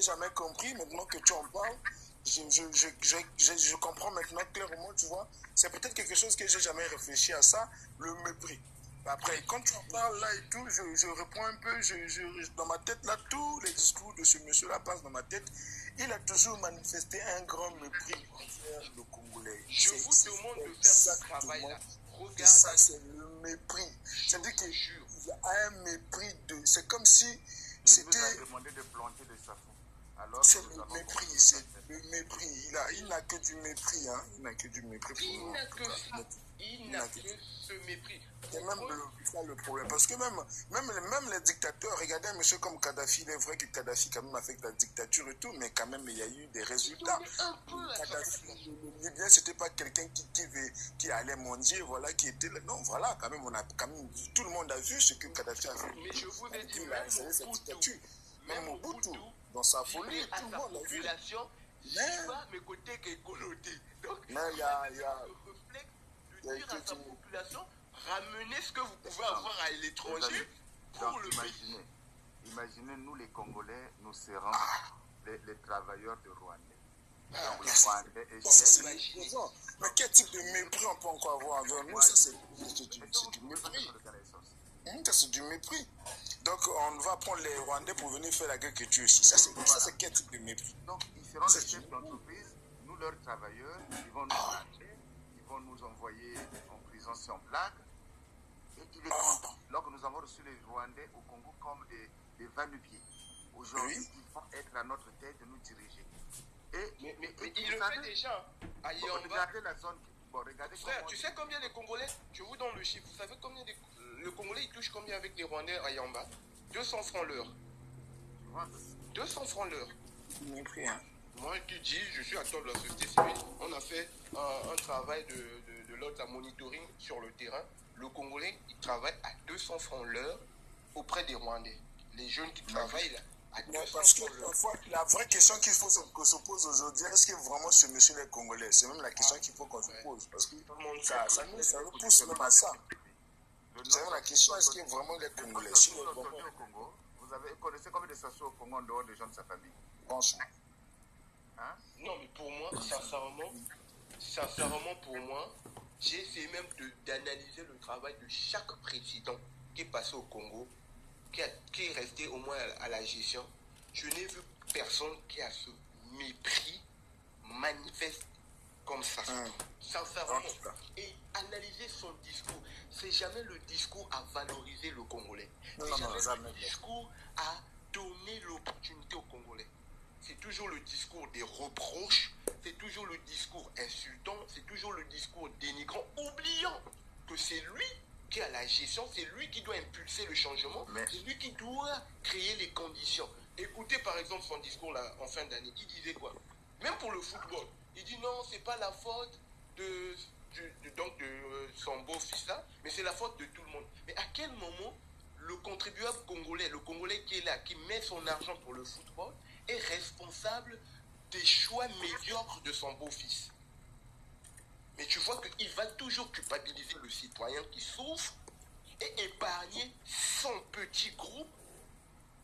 jamais compris, maintenant que tu en parles. Je comprends maintenant clairement, tu vois. C'est peut-être quelque chose que j'ai jamais réfléchi à ça, le mépris. Après, quand tu en parles là et tout, je reprends un peu, dans ma tête là, tous les discours de ce monsieur-là passent dans ma tête. Il a toujours manifesté un grand mépris envers le Congolais. Je vous demande de faire ce travail-là. Regardez. Ça, c'est le mépris. C'est-à-dire qu'il y a un mépris de... C'est comme si c'était... Il nous a demandé de planter des safons. C'est le mépris, c'est le mépris. Il n'a que du mépris, hein. Il n'a que du mépris pour nous. Il n'a que ce mépris. C'est même ça le problème. Parce que même les dictateurs, regardez un monsieur comme Kadhafi, il est vrai que Kadhafi quand même a fait la dictature et tout, mais quand même il y a eu des résultats. Kadhafi, le Libyen, c'était pas quelqu'un qui allait mendier, voilà, qui était là. Non, voilà, quand même, tout le monde a vu ce que Kadhafi a fait. Mais je vous ai dit, même Mobutu, dans sa folie, tout le monde a vu. Mais pas mes côtés qu'écoloté. Donc, il y a de dire à sa population, ramenez ce que vous pouvez avoir à l'étranger pour le pays. Imaginez, nous les Congolais, nous serons les travailleurs de Rwandais. Donc, le Rwandais est mais quel type de mépris on peut encore avoir envers nous? Ça, c'est du mépris. Ça, c'est du mépris. Donc, on va prendre les Rwandais pour venir faire l'agriculture ici. Ça, c'est quel type de mépris? Donc, ils seront les chefs d'entreprise, nous, leurs travailleurs, ils vont nous acheter, ils vont nous envoyer en prison si on blague. Et il est content. Lorsque nous avons reçu les Rwandais au Congo comme des va-nu-pieds, aujourd'hui, ils vont être à notre tête de nous diriger. Mais il le fait déjà. Regardez la zone. Regardez frère, tu sais combien les Congolais, je vous donne le chiffre, vous savez combien le Congolais il touche combien avec les Rwandais à Yamba? 200 francs l'heure. 200 francs l'heure. Moi qui dis, je suis acteur de la société civile, on a fait un travail de l'autre monitoring sur le terrain. Le Congolais, il travaille à 200 francs l'heure auprès des Rwandais. Les jeunes qui travaillent là, à 200 parce que francs l'heure. La vraie question qu'il faut se pose aujourd'hui, est-ce que vraiment ce monsieur est congolais? C'est même la question qu'il faut qu'on se pose. Parce que ça nous pousse même à ça. C'est même la question, est-ce que vraiment il est congolais? Si au Congo, vous connaissez combien de Sassou au Congo en dehors des gens de sa famille? Franchement. Hein? Non, mais pour moi, sincèrement pour moi, j'ai essayé même d'analyser le travail de chaque président qui est passé au Congo, qui est resté au moins à la gestion. Je n'ai vu personne qui a ce mépris manifeste comme ça. Sincèrement. Et analyser son discours. C'est jamais le discours à valoriser le Congolais. C'est jamais le discours à donner l'opportunité aux Congolais. C'est toujours le discours des reproches, c'est toujours le discours insultant, c'est toujours le discours dénigrant, oubliant que c'est lui qui a la gestion, c'est lui qui doit impulser le changement, c'est lui qui doit créer les conditions. Écoutez par exemple son discours là, en fin d'année, il disait quoi? Même pour le football, il dit non, c'est pas la faute de son beau-fils là, mais c'est la faute de tout le monde. Mais à quel moment le contribuable congolais, le Congolais qui est là, qui met son argent pour le football, est responsable des choix médiocres de son beau-fils? Mais tu vois qu'il va toujours culpabiliser le citoyen qui souffre et épargner son petit groupe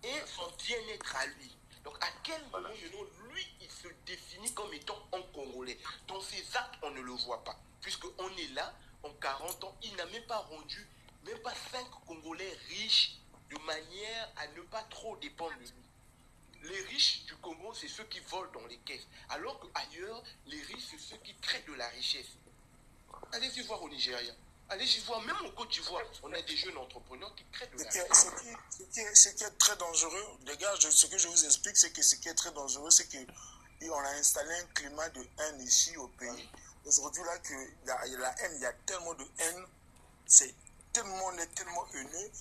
et son bien-être à lui. Donc à quel moment maintenant, lui, il se définit comme étant un Congolais? Dans ses actes, on ne le voit pas. Puisqu'on est là, en 40 ans, il n'a même pas rendu, même pas 5 Congolais riches de manière à ne pas trop dépendre de lui. Les riches du Congo, c'est ceux qui volent dans les caisses. Alors qu'ailleurs, les riches, c'est ceux qui créent de la richesse. Allez-y voir au Nigeria. Allez-y voir, même au Côte d'Ivoire, on a des jeunes entrepreneurs qui créent de la richesse. Ce qui est très dangereux, les gars, ce que je vous explique, c'est que ce qui est très dangereux, c'est qu'on a installé un climat de haine ici au pays. Aujourd'hui, là, il y a la haine, il y a tellement de haine, on est tellement haineux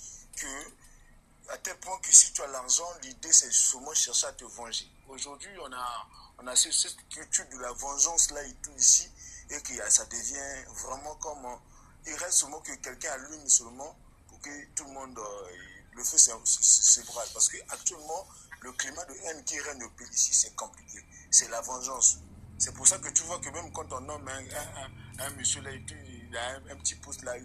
à tel point que si tu as l'argent, l'idée c'est seulement chercher à te venger. Aujourd'hui, on a cette culture de la vengeance là et tout ici, et que ça devient vraiment comme il reste seulement que quelqu'un allume seulement pour que tout le monde le feu s'ébrase. Parce qu'actuellement, le climat de haine qui règne au pays ici, c'est compliqué. C'est la vengeance. C'est pour ça que tu vois que même quand on nomme un monsieur là, il a un petit poste là,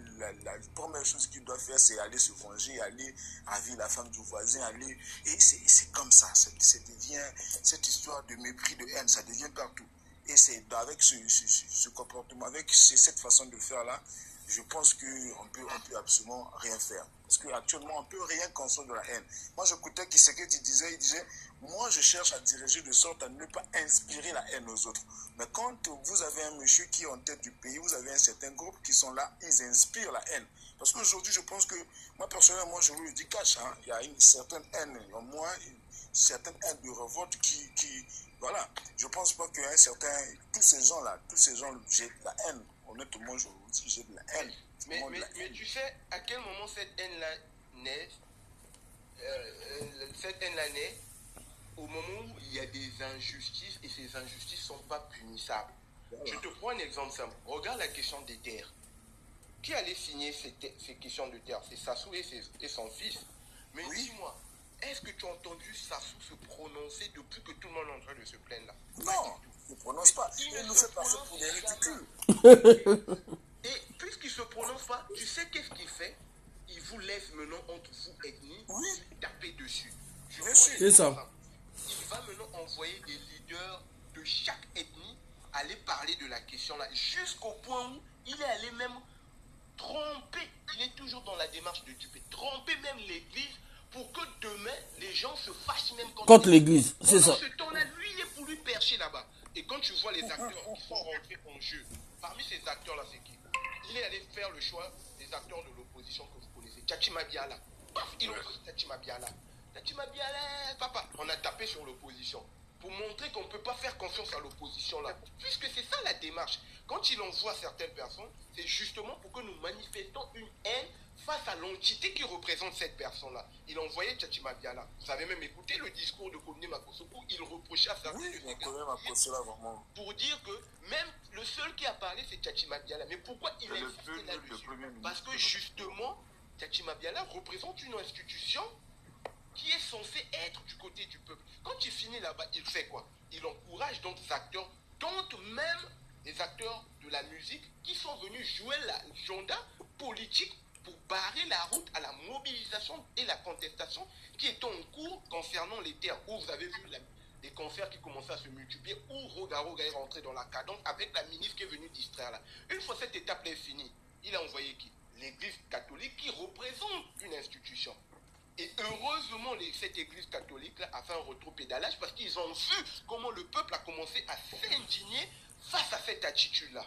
la première chose qu'il doit faire, c'est aller se venger, aller ravir la femme du voisin, aller. Et c'est comme ça. Ça devient cette histoire de mépris, de haine, ça devient partout. Et c'est avec ce comportement, avec cette façon de faire là, je pense qu'on peut absolument rien faire. Parce qu'actuellement, on ne peut rien construire de la haine. Moi, j'écoutais ce qu'il disait, il disait, moi, je cherche à diriger de sorte à ne pas inspirer la haine aux autres. Mais quand vous avez un monsieur qui est en tête du pays, vous avez un certain groupe qui sont là, ils inspirent la haine. Parce qu'aujourd'hui, je pense que, moi, personnellement, je vous le dis cash, hein, il y a une certaine haine, au moins, une certaine haine de révolte qui voilà. Je ne pense pas qu'un certain, tous ces gens, j'ai la haine honnêtement, si j'ai de la haine. Mais tu sais à quel moment cette haine-là naît? Cette haine-là naît au moment où il y a des injustices et ces injustices ne sont pas punissables. Voilà. Je te prends un exemple simple. Regarde la question des terres. Qui allait signer ces questions de terre? C'est Sassou et son fils. Mais oui. Dis-moi, est-ce que tu as entendu Sassou se prononcer depuis que tout le monde est en train de se plaindre là? Non, il ne prononce pas. Il nous fait passer pour des ridicules. Et puisqu'il ne se prononce pas, tu sais qu'est-ce qu'il fait? Il vous laisse maintenant entre vous ethnies, taper dessus. C'est ça. Il va maintenant envoyer des leaders de chaque ethnie aller parler de la question là, jusqu'au point où il est allé même tromper, il est toujours dans la démarche de duper, tromper même l'église pour que demain les gens se fâchent même contre l'église. C'est ça. Ce temps-là, lui, il est pour lui percher là-bas. Et quand tu vois les acteurs qui sont rentrés en jeu, parmi ces acteurs-là, c'est qui? Il est allé faire le choix des acteurs de l'opposition que vous connaissez. Tchatchi Mabiala. Paf, ils ont pris Tchatchi Mabiala. Tchatchi Mabiala, papa, on a tapé sur l'opposition pour montrer qu'on ne peut pas faire confiance à l'opposition là. Puisque c'est ça la démarche. Quand il envoie certaines personnes, c'est justement pour que nous manifestons une haine face à l'entité qui représente cette personne-là. Il a envoyé Tchatchi Mabiala. Vous avez même écouté le discours de Kone Makosso où il reprochait à certains pour dire que même le seul qui a parlé, c'est Tchatchi Mabiala. Mais pourquoi il a insisté là-dessus? Parce que justement, Tchatchi Mabiala représente une institution qui est censée être du côté du peuple. Quand il finit là-bas, il fait quoi? Il encourage donc des acteurs, dont même des acteurs de la musique qui sont venus jouer l'agenda politique pour barrer la route à la mobilisation et la contestation qui est en cours concernant les terres, où vous avez vu les concerts qui commençaient à se multiplier, où Rogaroga est rentré dans la cadence avec la ministre qui est venue distraire là. Une fois cette étape-là est finie, il a envoyé qui? L'Église catholique qui représente une institution. Et heureusement, cette église catholique-là a fait un rétropédalage parce qu'ils ont vu comment le peuple a commencé à s'indigner face à cette attitude-là.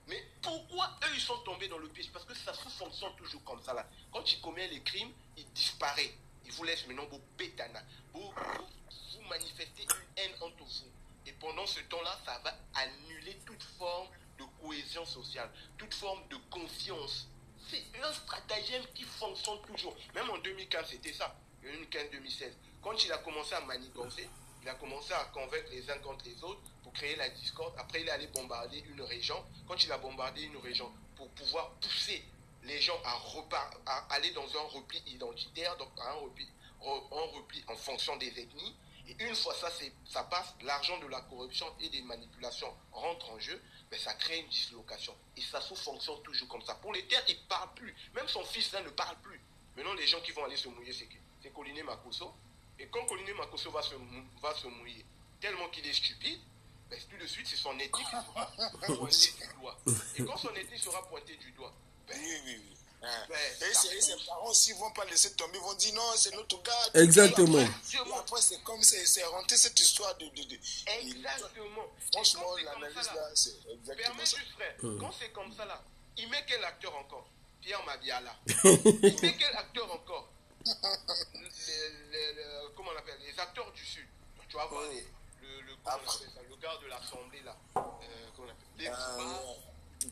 Mais pourquoi eux, ils sont tombés dans le piège? Parce que ça fonctionne toujours comme ça là. Quand il commet les crimes, il disparaît. Il vous laisse maintenant vos bétanas. Vous manifestez une haine entre vous. Et pendant ce temps-là, ça va annuler toute forme de cohésion sociale, toute forme de confiance. C'est un stratagème qui fonctionne toujours. Même en 2015, c'était ça. 2015-2016. Quand il a commencé à manigancer, il a commencé à convaincre les uns contre les autres pour créer la discorde. Après, il est allé bombarder une région. Quand il a bombardé une région pour pouvoir pousser les gens à aller dans un repli identitaire, donc un repli en fonction des ethnies. Et une fois ça passe, l'argent de la corruption et des manipulations rentre en jeu, mais ça crée une dislocation. Et ça fonctionne toujours comme ça. Pour les terres, il ne parle plus. Même son fils là ne parle plus. Maintenant, les gens qui vont aller se mouiller, c'est qui? C'est Kone Makosso. Et quand Kone Makosso va se mouiller, tellement qu'il est stupide, ben, tout de suite, c'est son ethnie qui sera pointé du doigt. Et quand son ethnie sera pointée du doigt, ben, oui. Et ses parents aussi vont pas laisser tomber, ils vont dire non, c'est notre gars. Exactement. Et après, c'est comme c'est rentré cette histoire de. Exactement. Franchement, l'analyse là, c'est exactement ça. Frère, quand c'est comme ça là, il met quel acteur encore? Pierre Mabiala. Il met quel acteur encore? Comment on appelle? Les acteurs du Sud. Tu vas voir le gars de l'Assemblée là. Comment on appelle?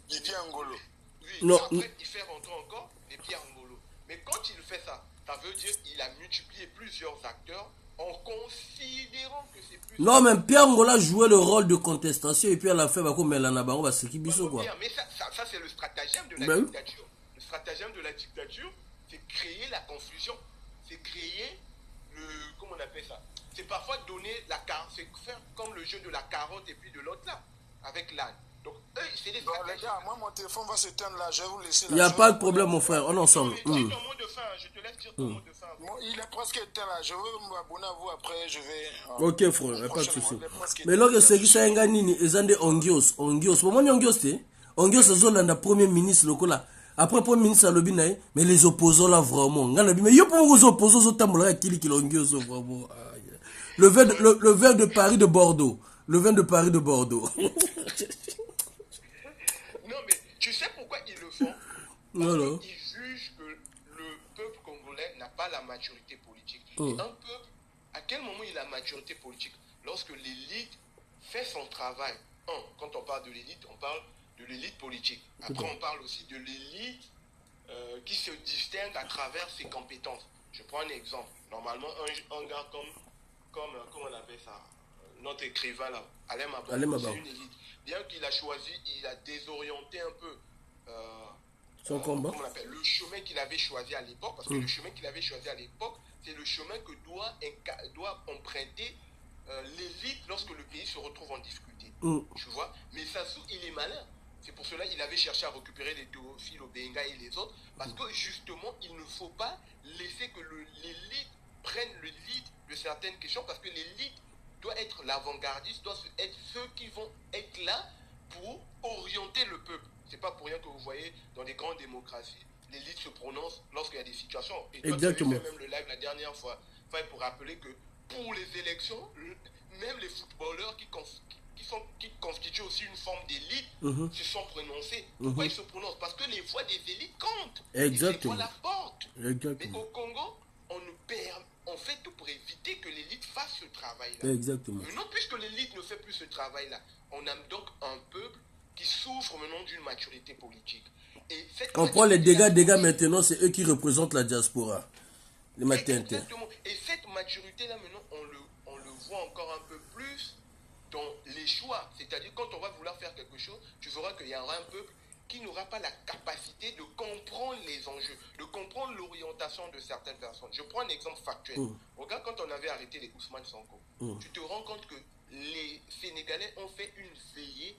Les Pierre Ngolo. Oui, non. Après, il fait rentrer encore les Pierre Ngolo. Mais quand il fait ça, ça veut dire qu'il a multiplié plusieurs acteurs en considérant que c'est plus... Non, mais Pierre Ngola jouait le rôle de contestation et puis à la fin, c'est qui biso quoi. Mais ça c'est le stratagème de la dictature. Le stratagème de la dictature, c'est créer la confusion. C'est créer comment on appelle ça? C'est parfois donner la carotte, c'est faire comme le jeu de la carotte et puis de l'autre là, avec l'âne. Donc, eux, c'est des stratagèmes. Les gars, moi, mon téléphone va se teindre là. Je vais vous laisser là. Il n'y a pas de problème, mon frère. On est ensemble. Dis ton mot de fin. Je te laisse dire ton mot de fin. Bon, il est presque éteint là. Je vais m'abonner à vous après. Je vais. Ok, frère. Il n'y a pas de souci. Mais là, c'est qui ça a nini? Ils ont des ongios. Pour moi, ongios, c'est. Ongios, c'est le premier ministre local. Après, premier ministre à l'obinaï. Mais les opposants là, vraiment. Mais il y a pas aux opposants au Tambola qui ongios, vraiment. Le vin de Paris de Bordeaux. Le vin de Paris de Bordeaux. Tu sais pourquoi ils le font? Parce qu'ils jugent que le peuple congolais n'a pas la maturité politique. Et un peuple, à quel moment il a la maturité politique? Lorsque l'élite fait son travail. Quand on parle de l'élite, on parle l'élite politique. Après, on parle aussi de l'élite qui se distingue à travers ses compétences. Je prends un exemple. Normalement, un gars comme comment on appelle ça, notre écrivain là, Alain Mabon, c'est une élite. Bien qu'il a choisi, il a désorienté un peu son combat. Comment on appelle, le chemin qu'il avait choisi à l'époque, parce que le chemin qu'il avait choisi à l'époque, c'est le chemin que doit emprunter l'élite lorsque le pays se retrouve en difficulté. Tu vois? Mais Sassou, il est malin. C'est pour cela qu'il avait cherché à récupérer les Théophile Obenga et les autres, parce que justement, il ne faut pas laisser que l'élite prenne le lead de certaines questions, parce que l'élite doit être l'avant-gardiste, doit être ceux qui vont être là pour orienter le peuple. C'est pas pour rien que vous voyez dans des grandes démocraties, l'élite se prononce lorsqu'il y a des situations. Et toi, exactement. Tu avais fait même le live la dernière fois, enfin, pour rappeler que pour les élections, même les footballeurs qui constituent aussi une forme d'élite se sont prononcés. Pourquoi ils se prononcent? Parce que les voix des élites comptent. Exactement. Et les voix la portent. Exactement. Mais au Congo, on fait tout pour éviter que l'élite fasse ce travail-là. Exactement. Maintenant, puisque l'élite ne fait plus ce travail-là, on a donc un peuple qui souffre maintenant d'une maturité politique. Et on prend les dégâts maintenant, c'est eux qui représentent la diaspora. Les maternités. Exactement. Et cette maturité-là, maintenant, on le voit encore un peu plus dans les choix. C'est-à-dire, quand on va vouloir faire quelque chose, tu verras qu'il y aura un peuple qui n'aura pas la capacité de comprendre les enjeux, de comprendre l'orientation de certaines personnes. Je prends un exemple factuel. Regarde, quand on avait arrêté les Ousmane Sonko, tu te rends compte que les Sénégalais ont fait une veillée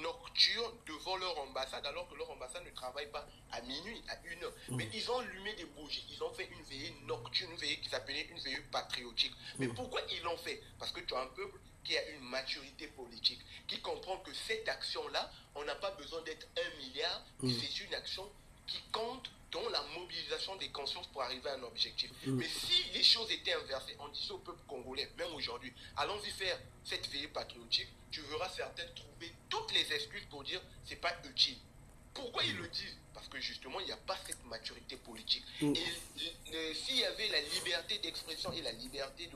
nocturne devant leur ambassade, alors que leur ambassade ne travaille pas à minuit, à 1h. Mais ils ont allumé des bougies, ils ont fait une veillée nocturne, une veillée qui s'appelait une veillée patriotique. Mais pourquoi ils l'ont fait? Parce que tu as un peuple qui a une maturité politique, qui comprend que cette action-là, on n'a pas besoin d'être 1 milliard, c'est une action qui compte dans la mobilisation des consciences pour arriver à un objectif. Mais si les choses étaient inversées, on disait au peuple congolais, même aujourd'hui, allons-y faire cette veillée patriotique, tu verras certains trouver toutes les excuses pour dire c'est pas utile. Pourquoi ils le disent? Parce que justement, il n'y a pas cette maturité politique. Et s'il y avait la liberté d'expression et la liberté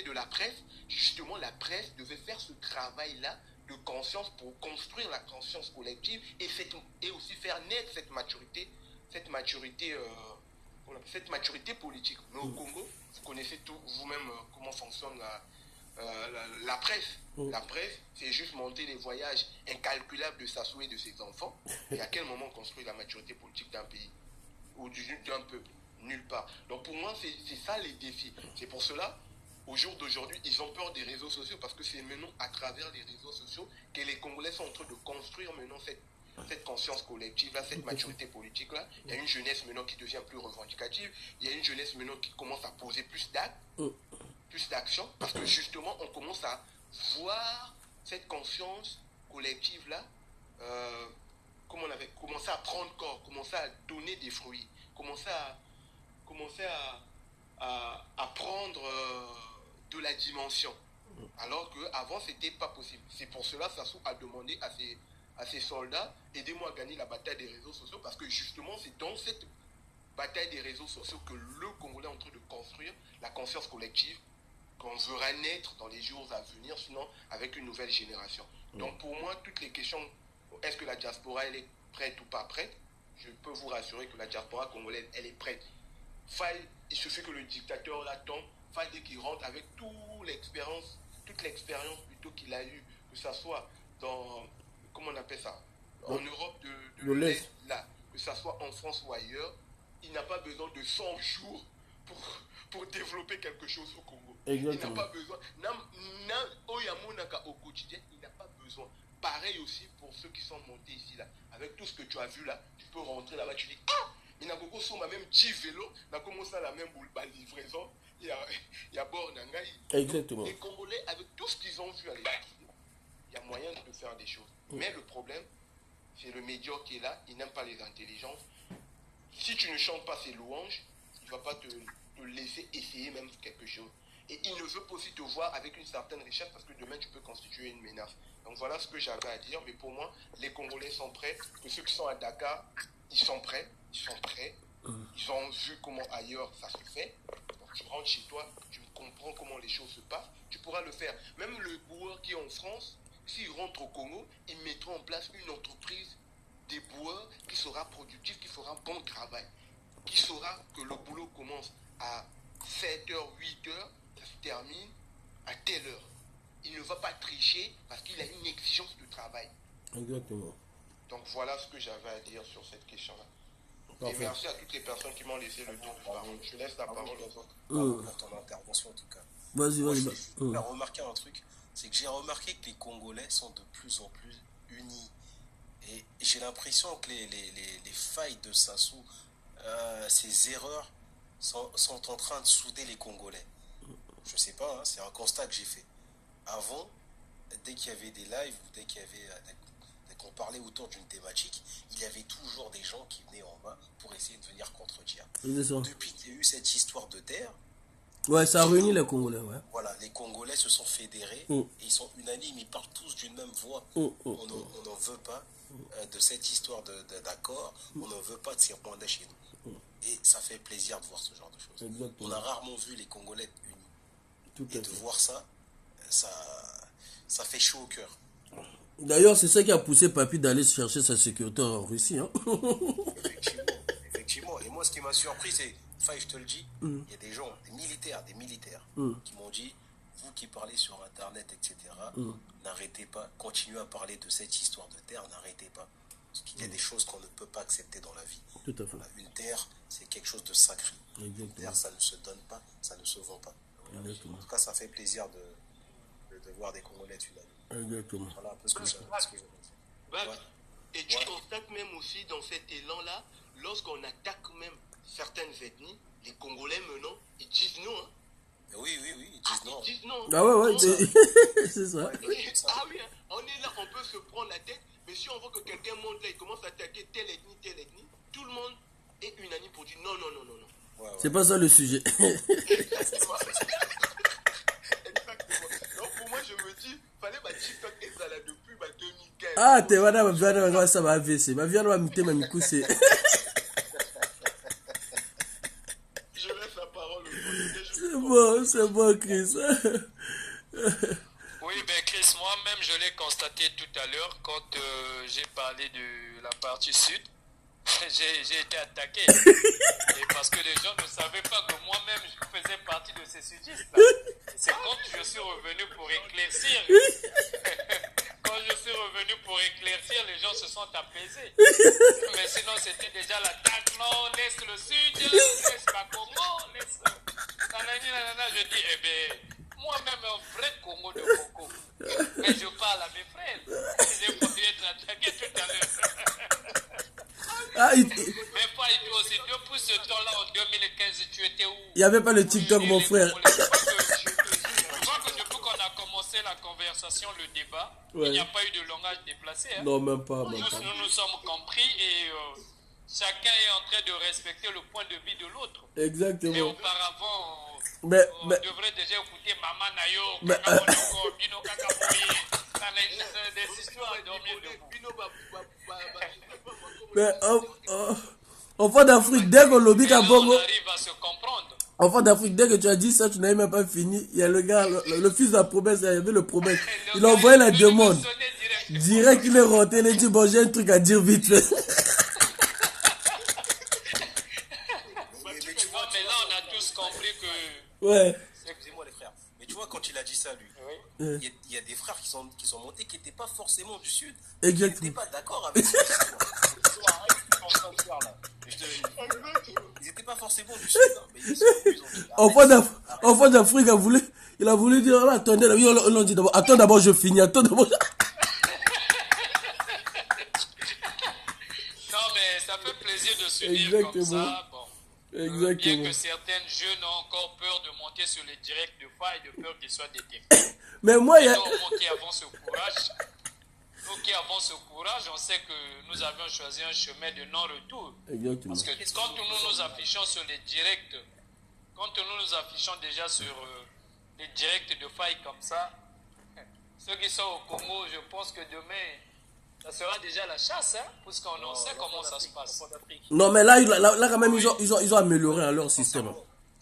de la presse, justement, la presse devait faire ce travail-là de conscience pour construire la conscience collective et aussi faire naître cette maturité politique. Mais au Congo, vous connaissez tout vous-même comment fonctionne la presse. La presse, c'est juste monter les voyages incalculables de Sassou et de ses enfants. Et à quel moment on construit la maturité politique d'un pays ou d'un peuple? Nulle part. Donc pour moi, c'est ça les défis. C'est pour cela, au jour d'aujourd'hui, ils ont peur des réseaux sociaux, parce que c'est maintenant à travers les réseaux sociaux que les Congolais sont en train de construire maintenant cette conscience collective, là, cette maturité politique là. Il y a une jeunesse maintenant qui devient plus revendicative, il y a une jeunesse maintenant qui commence à poser plus d'actes, plus d'actions, parce que justement on commence à voir cette conscience collective là, comme on avait commencé à prendre corps, commencer à donner des fruits, commencer à prendre de la dimension, alors qu'avant c'était pas possible. C'est pour cela Sassou a demandé à ses soldats, aidez-moi à gagner la bataille des réseaux sociaux, parce que justement c'est dans cette bataille des réseaux sociaux que le Congolais est en train de construire la conscience collective qu'on verra naître dans les jours à venir, sinon avec une nouvelle génération. Donc pour moi, toutes les questions, est-ce que la diaspora elle est prête ou pas prête, je peux vous rassurer que la diaspora congolaise elle est prête. Il suffit que le dictateur là tombe, dès qu'il rentre avec toute l'expérience plutôt qu'il a eu, que ça soit dans, comment on appelle ça, en Europe de l'Est, là, que ça soit en France ou ailleurs, il n'a pas besoin de 100 jours pour développer quelque chose au Congo. Exactement. Il n'a pas besoin. Au quotidien, il n'a pas besoin. Pareil aussi pour ceux qui sont montés ici, là. Avec tout ce que tu as vu là, tu peux rentrer là-bas, tu dis, ah, il n'a beaucoup sur ma même 10 vélos, il a commencé à la même livraison, il y a bord Nangaï. Exactement. Les Congolais, avec tout ce qu'ils ont vu à l'époque, il y a moyen de faire des choses. Mais le problème, c'est le médiocre qui est là, il n'aime pas les intelligences. Si tu ne chantes pas ses louanges, il ne va pas te laisser essayer même quelque chose. Et il ne veut pas aussi te voir avec une certaine richesse, parce que demain tu peux constituer une menace. Donc voilà ce que j'avais à dire. Mais pour moi, les Congolais sont prêts. Que ceux qui sont à Dakar, ils sont prêts. Ils ont vu comment ailleurs ça se fait. Donc tu rentres chez toi, tu comprends comment les choses se passent. Tu pourras le faire. Même le bourreau qui est en France, s'ils rentrent au Congo, ils mettront en place une entreprise des boueurs qui sera productive, qui fera un bon travail, qui saura que le boulot commence à 7h, 8h, ça se termine à telle heure. Il ne va pas tricher parce qu'il a une exigence de travail. Exactement. Donc voilà ce que j'avais à dire sur cette question-là. Et merci à toutes les personnes qui m'ont laissé le tour de parole. Je laisse la parole aux autres. Bravo pour ton intervention en tout cas. Vas-y, vas-y. Je vais remarquer un truc, c'est que j'ai remarqué que les Congolais sont de plus en plus unis. Et j'ai l'impression que les failles de Sassou, ces erreurs sont en train de souder les Congolais. Je sais pas, hein, c'est un constat que j'ai fait. Avant, dès qu'il y avait des lives, ou dès qu'on parlait autour d'une thématique, il y avait toujours des gens qui venaient en bas pour essayer de venir contredire. Depuis qu'il y a eu cette histoire de terre, ouais, ça a réuni les Congolais, ouais. Voilà, les Congolais se sont fédérés et ils sont unanimes, ils parlent tous d'une même voix. On n'en veut pas de cette histoire d'accord, on n'en veut pas de ces Rwandais chez nous. Et ça fait plaisir de voir ce genre de choses. Exactement. On a rarement vu les Congolais unis. Et de voir ça, ça fait chaud au cœur. D'ailleurs, c'est ça qui a poussé Papy d'aller chercher sa sécurité en Russie. Hein. Effectivement. Et moi, ce qui m'a surpris, c'est, enfin, je te le dis, il y a des gens, des militaires, qui m'ont dit, vous qui parlez sur Internet, etc., n'arrêtez pas, continuez à parler de cette histoire de terre, n'arrêtez pas. Parce qu'il y a des choses qu'on ne peut pas accepter dans la vie. Tout à fait. Voilà, une terre, c'est quelque chose de sacré. Exactement. Une terre, ça ne se donne pas, ça ne se vend pas. Exactement. En tout cas, ça fait plaisir de voir des Congolais unanimes. Exactement. Voilà un peu ce que je ouais. Et tu constates même aussi dans cet élan-là, lorsqu'on attaque même certaines ethnies, les Congolais maintenant, ils disent non. Hein. Oui, ils disent non. Ils disent non. Ah ouais, c'est ça. Ah oui, hein. On est là, on peut se prendre la tête, mais si on voit que quelqu'un monte là, il commence à attaquer telle ethnie, tout le monde est unanime pour dire non. Ouais. C'est pas ça le sujet. Exactement. Donc pour moi, je me dis, fallait ma TikTok être là depuis 2015. Ah, t'es voilà, ça va AVC. Ma vie, elle va me mettre ma coussée. Je laisse la parole au C'est bon, Chris. Oui, ben Chris, moi-même, je l'ai constaté tout à l'heure quand j'ai parlé de la partie sud. J'ai été attaqué. Et parce que les gens ne savaient pas que moi-même, je faisais partie de ces sudistes-là. C'est quand je suis revenu pour éclaircir. Quand je suis revenu pour éclaircir, les gens se sont apaisés. Mais sinon, c'était déjà l'attaque. Non, laisse le sud, laisse pas Congo, laisse... Je dis, eh bien, moi-même, un vrai Congo de Congo. Mais je parle à mes frères. J'ai voulu être attaqué tout à l'heure. Mais pas et toi aussi, depuis ce temps-là, en 2015, tu étais où? Il n'y avait pas le TikTok, mon frère. Je crois que depuis qu'on a commencé la conversation, le débat, il n'y a pas eu de langage déplacé. Hein. Non, même pas. Nous nous sommes compris et chacun est en train de respecter le point de vue de l'autre. Exactement. Mais auparavant, on devrait déjà écouter Maman Nayo, Kakamonoko, Bino Kakaboyi, des histoires à dormir debout. Mais enfant d'Afrique, dès qu'on lobby à Bongo, on arrive à se comprendre. Enfant d'Afrique, dès que tu as dit ça, tu n'avais même pas fini. Il y a le gars, le fils de la promesse, il y avait le promesse. Il a envoyé la demande. Direct, il est rentré, il a dit, bon, j'ai un truc à dire vite fait. Mais là, on a tous compris que... Ouais. Excusez-moi les frères. Mais tu vois, quand il a dit ça, lui, il y a des frères qui sont montés qui n'étaient pas forcément du Sud. Exactement. Qui n'étaient pas d'accord avec ça. Ils n'étaient pas forcément du Sud. Hein, mais ils ont Enfant d'Afrique il a voulu dire, oh, attendez, on dit d'abord, attends d'abord, je finis, attends d'abord. Non, mais ça fait plaisir de se dire comme ça. Bon. Exactement. Bien que certains jeunes ont encore peur de monter sur les directs de faille, de peur qu'ils soient détectés. Mais moi, il y a... Nous qui avons ce courage, on sait que nous avions choisi un chemin de non-retour. Exactement. Parce que quand nous nous affichons sur les directs, quand nous nous affichons déjà sur les directs de faille comme ça, ceux qui sont au Congo, je pense que demain, ça sera déjà la chasse, hein, parce qu'on sait comment ça se passe. Non, mais là quand même, ils ont amélioré leur système.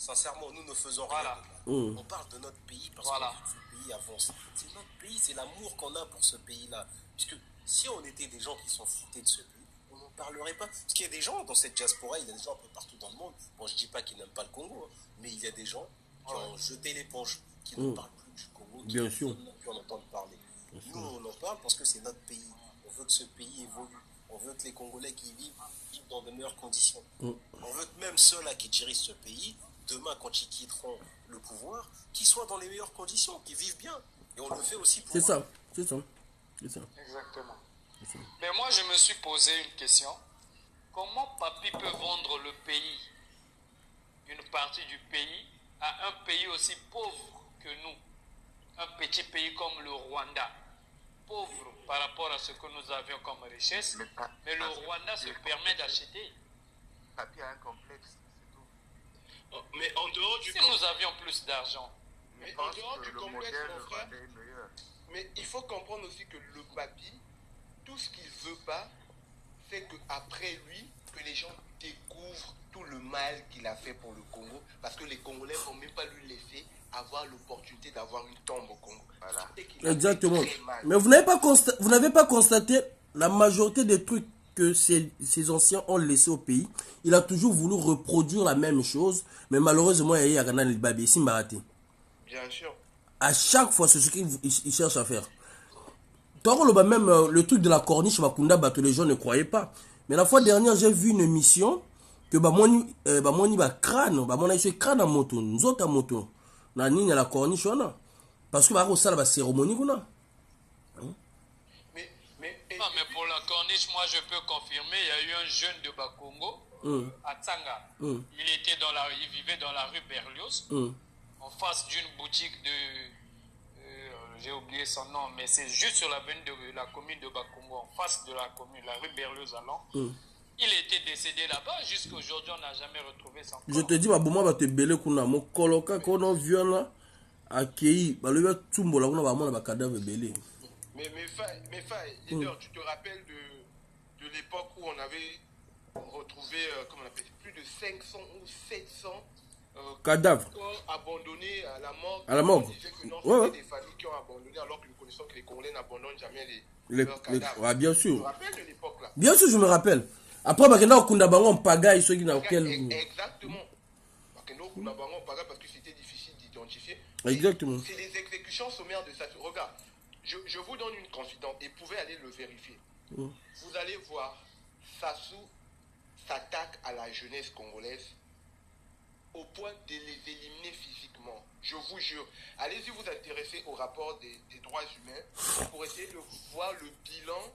Sincèrement, nous ne faisons rien. Voilà. On parle de notre pays parce que ce pays avance. C'est notre pays, c'est l'amour qu'on a pour ce pays-là. Puisque si on était des gens qui sont foutés de ce pays, on n'en parlerait pas. Parce qu'il y a des gens dans cette diaspora, il y a des gens un peu partout dans le monde. Bon, je ne dis pas qu'ils n'aiment pas le Congo, hein, mais il y a des gens qui ont jeté l'éponge, qui ne parlent plus du Congo, qui Bien sûr. n'ont plus en entendre parler. Nous, on en parle parce que c'est notre pays. On veut que ce pays évolue. On veut que les Congolais qui vivent dans de meilleures conditions. On veut que même ceux-là qui dirigent ce pays, demain, quand ils quitteront le pouvoir, qu'ils soient dans les meilleures conditions, qu'ils vivent bien. Et on le fait aussi pour C'est ça, c'est ça. Exactement. Mais moi, je me suis posé une question. Comment Papi peut vendre le pays, une partie du pays, à un pays aussi pauvre que nous, un petit pays comme le Rwanda, pauvre par rapport à ce que nous avions comme richesse, mais le Rwanda se permet d'acheter. Papi a un complexe, c'est tout. Mais en dehors du Si nous avions plus d'argent. Mais en dehors du complexe, mon frère, mais il faut comprendre aussi que le Papi, tout ce qu'il veut pas, c'est qu'après lui, que les gens découvrent tout le mal qu'il a fait pour le Congo, parce que les Congolais ne vont même pas lui laisser avoir l'opportunité d'avoir une tombe au Congo. Voilà. Exactement. Mais vous n'avez pas constaté la majorité des trucs que ces anciens ont laissé au pays. Il a toujours voulu reproduire la même chose, mais malheureusement, il y a un Babi ici, Maraté. Bien sûr. À chaque fois, c'est ce qu'il cherche à faire. Même le truc de la corniche, les gens ne croyaient pas. Mais la fois dernière, j'ai vu une émission que Bamoni va crâne, Bamoni a crâne à moto, nous autres à moto. Na nini la corniche là. Parce que ça la cérémonie là. Mais pour la corniche, moi je peux confirmer, il y a eu un jeune de Bakongo à Tsanga. Il vivait dans la rue Berlioz, en face d'une boutique de j'ai oublié son nom, mais c'est juste sur l'avenue de la commune de Bakongo, en face de la commune, la rue Berlioz allant. Il était décédé là-bas, jusqu'à aujourd'hui on n'a jamais retrouvé son corps. Je te dis, Babouma va te belé kuna mo koloka kono viol là accueilli, ba le tumbo là on va cadavre belé. Mais leader, tu te rappelles de l'époque où on avait retrouvé comment on appelle, plus de 500 ou 700 cadavres abandonnés à la mort. À la mort. On disait que non, c'était des familles qui ont abandonné, alors que nous connaissons que les Congolais n'abandonnent jamais leurs cadavres. Ouais, bien sûr. Tu te rappelles de l'époque là? Bien sûr, je me rappelle. Après, Bakenda Okunda Bango, on pagaille ceux qui n'ont auquel. Exactement. Bakenda Okunda Bango, on pagaille parce que c'était difficile d'identifier. Exactement. C'est les exécutions sommaires de Sassou. Regarde, je vous donne une confidence et vous pouvez aller le vérifier. Vous allez voir, Sassou s'attaque à la jeunesse congolaise au point de les éliminer physiquement. Je vous jure. Allez-y vous intéresser au rapport des droits humains pour essayer de voir le bilan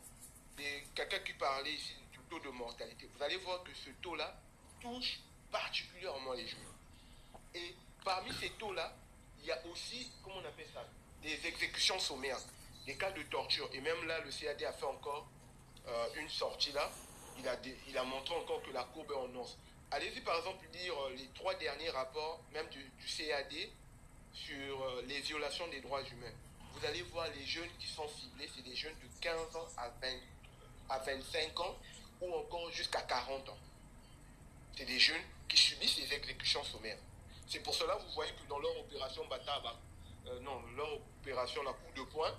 de quelqu'un qui parlait ici du taux de mortalité. Vous allez voir que ce taux-là touche particulièrement les jeunes. Et parmi ces taux-là, il y a aussi, comment on appelle ça, des exécutions sommaires, des cas de torture. Et même là, le CAD a fait encore une sortie là. Il a montré encore que la courbe est en hausse. Allez-y par exemple lire les 3 derniers rapports, même du CAD, sur les violations des droits humains. Vous allez voir les jeunes qui sont ciblés, c'est des jeunes de 15 ans à 25 ans ou encore jusqu'à 40 ans. C'est des jeunes qui subissent les exécutions sommaires. C'est pour cela que vous voyez que dans leur opération leur opération la coup de poing,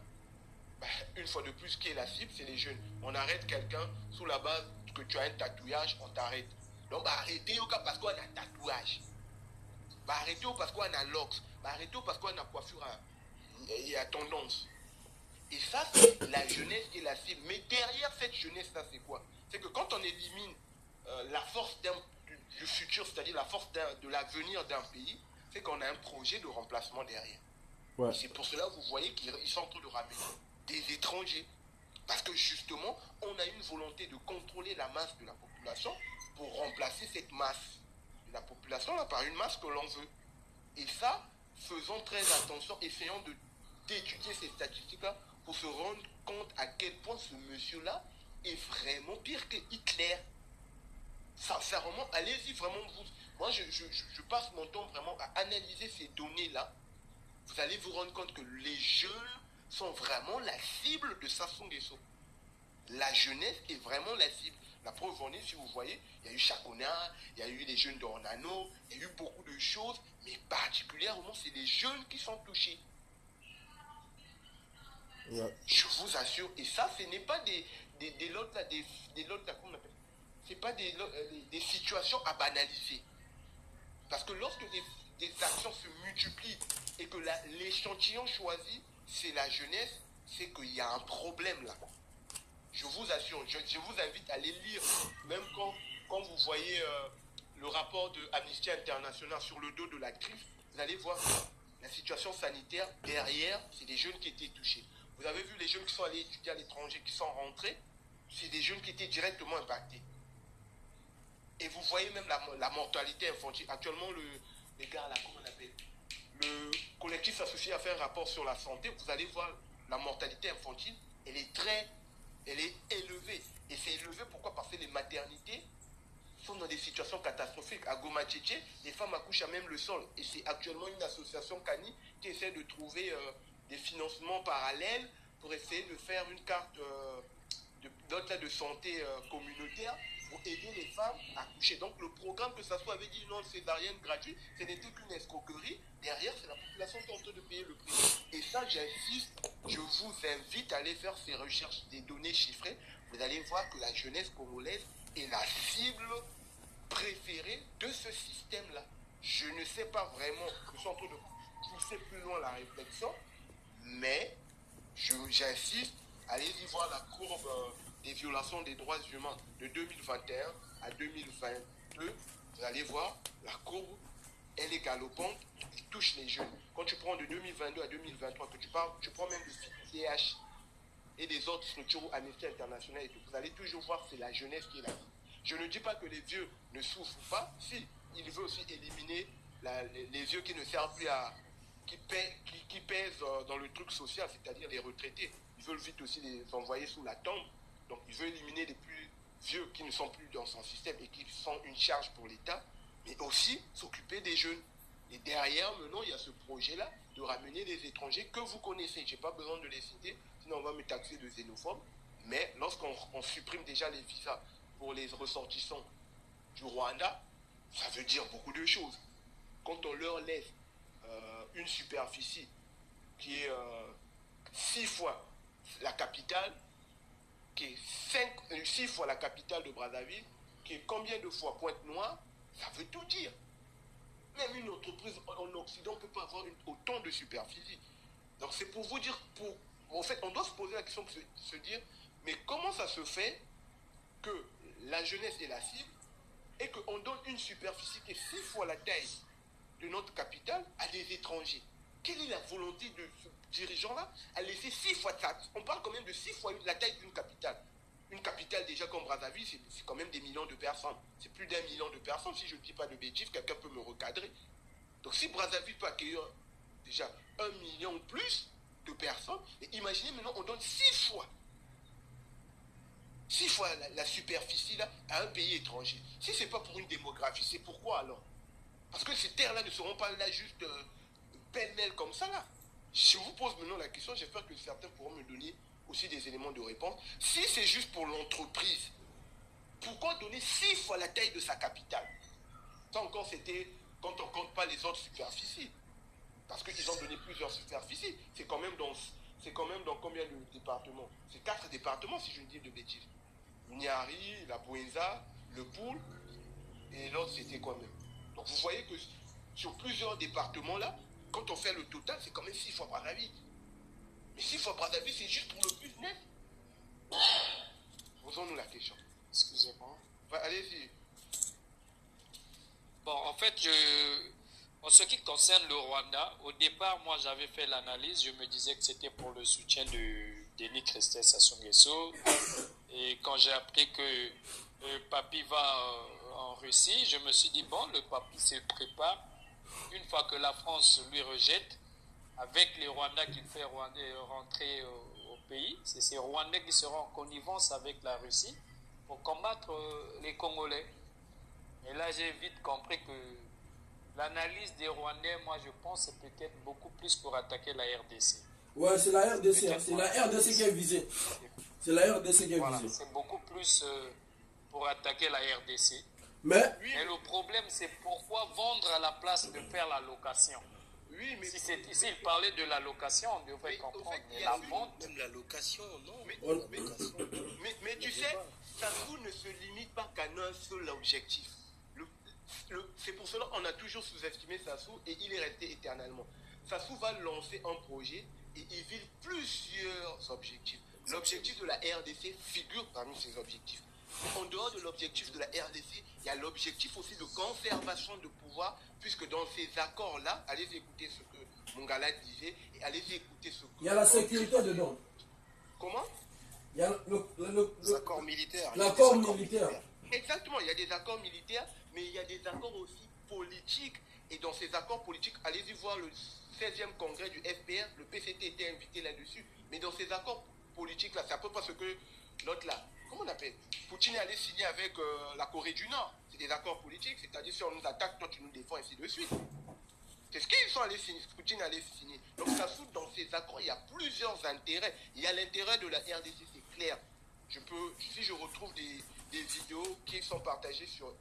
une fois de plus, qui est la cible, c'est les jeunes. On arrête quelqu'un sous la base que tu as un tatouage, on t'arrête. Donc, arrêtez parce qu'on a un tatouage. Arrêtez parce qu'on a l'ox. Arrêtez parce qu'on a coiffure à tendance. Et ça, c'est la jeunesse qui est la cible. Mais derrière cette jeunesse-là, c'est quoi? C'est que quand on élimine la force du futur, c'est-à-dire la force de l'avenir d'un pays, c'est qu'on a un projet de remplacement derrière. Ouais. C'est pour cela que vous voyez qu'ils sont en train de ramener des étrangers. Parce que justement, on a une volonté de contrôler la masse de la population pour remplacer cette masse de la population là par une masse que l'on veut. Et ça, faisons très attention, essayons d'étudier ces statistiques-là pour se rendre compte à quel point ce monsieur-là est vraiment pire que Hitler. Sincèrement, allez-y vraiment. Moi, je passe mon temps vraiment à analyser ces données-là. Vous allez vous rendre compte que les jeunes sont vraiment la cible de Sassou Nguesso. La jeunesse est vraiment la cible. La preuve en est, si vous voyez, il y a eu Chakona, il y a eu les jeunes d'Ornano, il y a eu beaucoup de choses, mais particulièrement, c'est les jeunes qui sont touchés. Ouais. Je vous assure, et ça, ce n'est pas des lots là, comment on appelle, c'est pas des situations à banaliser. Parce que lorsque des actions se multiplient et que l'échantillon choisi, c'est la jeunesse, c'est qu'il y a un problème là. Je vous assure, je vous invite à les lire, même quand vous voyez le rapport de Amnesty International sur le dos de l'actrice, vous allez voir la situation sanitaire derrière, c'est des jeunes qui étaient touchés. Vous avez vu les jeunes qui sont allés étudier à l'étranger, qui sont rentrés, c'est des jeunes qui étaient directement impactés. Et vous voyez même la mortalité infantile. Actuellement, les gars là, comment on appelle, le collectif associé a fait un rapport sur la santé. Vous allez voir la mortalité infantile, elle est élevée. Et c'est élevé pourquoi? Parce que les maternités sont dans des situations catastrophiques. À Goma Tchétché, les femmes accouchent à même le sol. Et c'est actuellement une association CANI qui essaie de trouver des financements parallèles pour essayer de faire une carte de santé communautaire pour aider les femmes à accoucher. Donc le programme, que ça soit avait dit non césarienne gratuite, ce n'était qu'une escroquerie. Derrière, c'est la population qui est en train de payer le prix. Et ça, j'insiste, je vous invite à aller faire ces recherches, des données chiffrées. Vous allez voir que la jeunesse congolaise est la cible préférée de ce système-là. Je ne sais pas vraiment, je suis en train de pousser plus loin la réflexion, mais j'insiste, allez-y voir la courbe des violations des droits humains de 2021 à 2022. Vous allez voir, la courbe, elle est galopante, qui touche les jeunes. Quand tu prends de 2022 à 2023, que tu prends même le CH et des autres structures Amnesty International et tout, vous allez toujours voir que c'est la jeunesse qui est là. Je ne dis pas que les vieux ne souffrent pas, si, il veut aussi éliminer les vieux qui ne servent plus à... qui pèsent dans le truc social, c'est-à-dire les retraités. Ils veulent vite aussi les envoyer sous la tombe. Donc il veut éliminer les plus vieux qui ne sont plus dans son système et qui sont une charge pour l'État, mais aussi s'occuper des jeunes. Et derrière, maintenant, il y a ce projet-là de ramener les étrangers que vous connaissez. Je n'ai pas besoin de les citer, sinon on va me taxer de xénophobe. Mais lorsqu'on supprime déjà les visas pour les ressortissants du Rwanda, ça veut dire beaucoup de choses. Quand on leur laisse une superficie qui est 6 fois la capitale, qui est 6 fois la capitale de Brazzaville, qui est combien de fois Pointe-Noire, ça veut tout dire. Même une entreprise en Occident ne peut pas avoir autant de superficie. Donc c'est pour vous dire, en fait, on doit se poser la question de se dire, mais comment ça se fait que la jeunesse est la cible et qu'on donne une superficie qui est 6 fois la taille de notre capitale à des étrangers? Quelle est la volonté de ce dirigeant-là à laisser 6 fois ça? On parle quand même de 6 fois la taille d'une capitale. Une capitale déjà comme Brazzaville, c'est quand même des millions de personnes. C'est plus d'1 million de personnes. Si je ne dis pas de bêtises, quelqu'un peut me recadrer. Donc si Brazzaville peut accueillir déjà 1 million plus de personnes, et imaginez maintenant on donne 6 fois la superficie là à un pays étranger. Si ce n'est pas pour une démographie, c'est pourquoi alors? Parce que ces terres-là ne seront pas là juste pêle-mêle comme ça là. Je vous pose maintenant la question, j'espère que certains pourront me donner aussi des éléments de réponse. Si c'est juste pour l'entreprise, pourquoi donner 6 fois la taille de sa capitale? Ça encore, c'était quand on ne compte pas les autres superficies. Parce qu'ils ont donné plusieurs superficies. C'est quand même dans combien de départements? C'est 4 départements, si je ne dis de bêtises. Niari, la Bouenza, le Poul, et l'autre, c'était quoi même? Donc vous voyez que sur plusieurs départements là, quand on fait le total, c'est quand même 6 fois Brazzaville. Mais 6 fois Brazzaville, c'est juste pour le business. Posons-nous la question. Excusez-moi. Allez-y. Bon, en fait, en ce qui concerne le Rwanda, au départ, moi, j'avais fait l'analyse. Je me disais que c'était pour le soutien de Denis Christet Sassou Nguesso. Et quand j'ai appris que Papi va en Russie, je me suis dit, bon, le Papi se prépare. Une fois que la France lui rejette, avec les Rwandais qu'il fait rentrer au pays, c'est ces Rwandais qui seront en connivence avec la Russie pour combattre les Congolais. Et là, j'ai vite compris que l'analyse des Rwandais, moi, je pense, c'est peut-être beaucoup plus pour attaquer la RDC. Ouais, c'est la RDC, hein. C'est la RDC qui est visée. C'est la RDC qui est voilà, visée. c'est beaucoup plus pour attaquer la RDC. Mais Et le problème, c'est pourquoi vendre à la place de faire la location. Oui, mais S'il parlait de la location, on devrait comprendre. Mais la vente... Même la location, non. Mais tu sais, Sassou ne se limite pas qu'à un seul objectif. C'est pour cela qu'on a toujours sous-estimé Sassou et il est resté éternellement. Sassou va lancer un projet et il vise plusieurs objectifs. L'objectif de la RDC figure parmi ses objectifs. En dehors de l'objectif de la RDC, il y a l'objectif aussi de conservation de pouvoir, puisque dans ces accords-là, allez écouter ce que Mongala disait, et allez écouter ce que... il y a la sécurité dedans. Comment? Il y a Les accords militaires. l'accord militaire. Exactement, il y a des accords militaires, mais il y a des accords aussi politiques. Et dans ces accords politiques, allez-y voir le 16e congrès du FPR, le PCT était invité là-dessus. Mais dans ces accords politiques-là, c'est à peu près ce que l'autre là, comment on appelle, Poutine est allé signer avec la Corée du Nord. C'est des accords politiques, c'est-à-dire si on nous attaque, toi tu nous défends, ainsi de suite. C'est ce qu'ils sont allés signer, Poutine allait signer. Donc ça fout dans ces accords, il y a plusieurs intérêts. Il y a l'intérêt de la RDC, c'est clair. Si je retrouve des vidéos qui sont partagées sur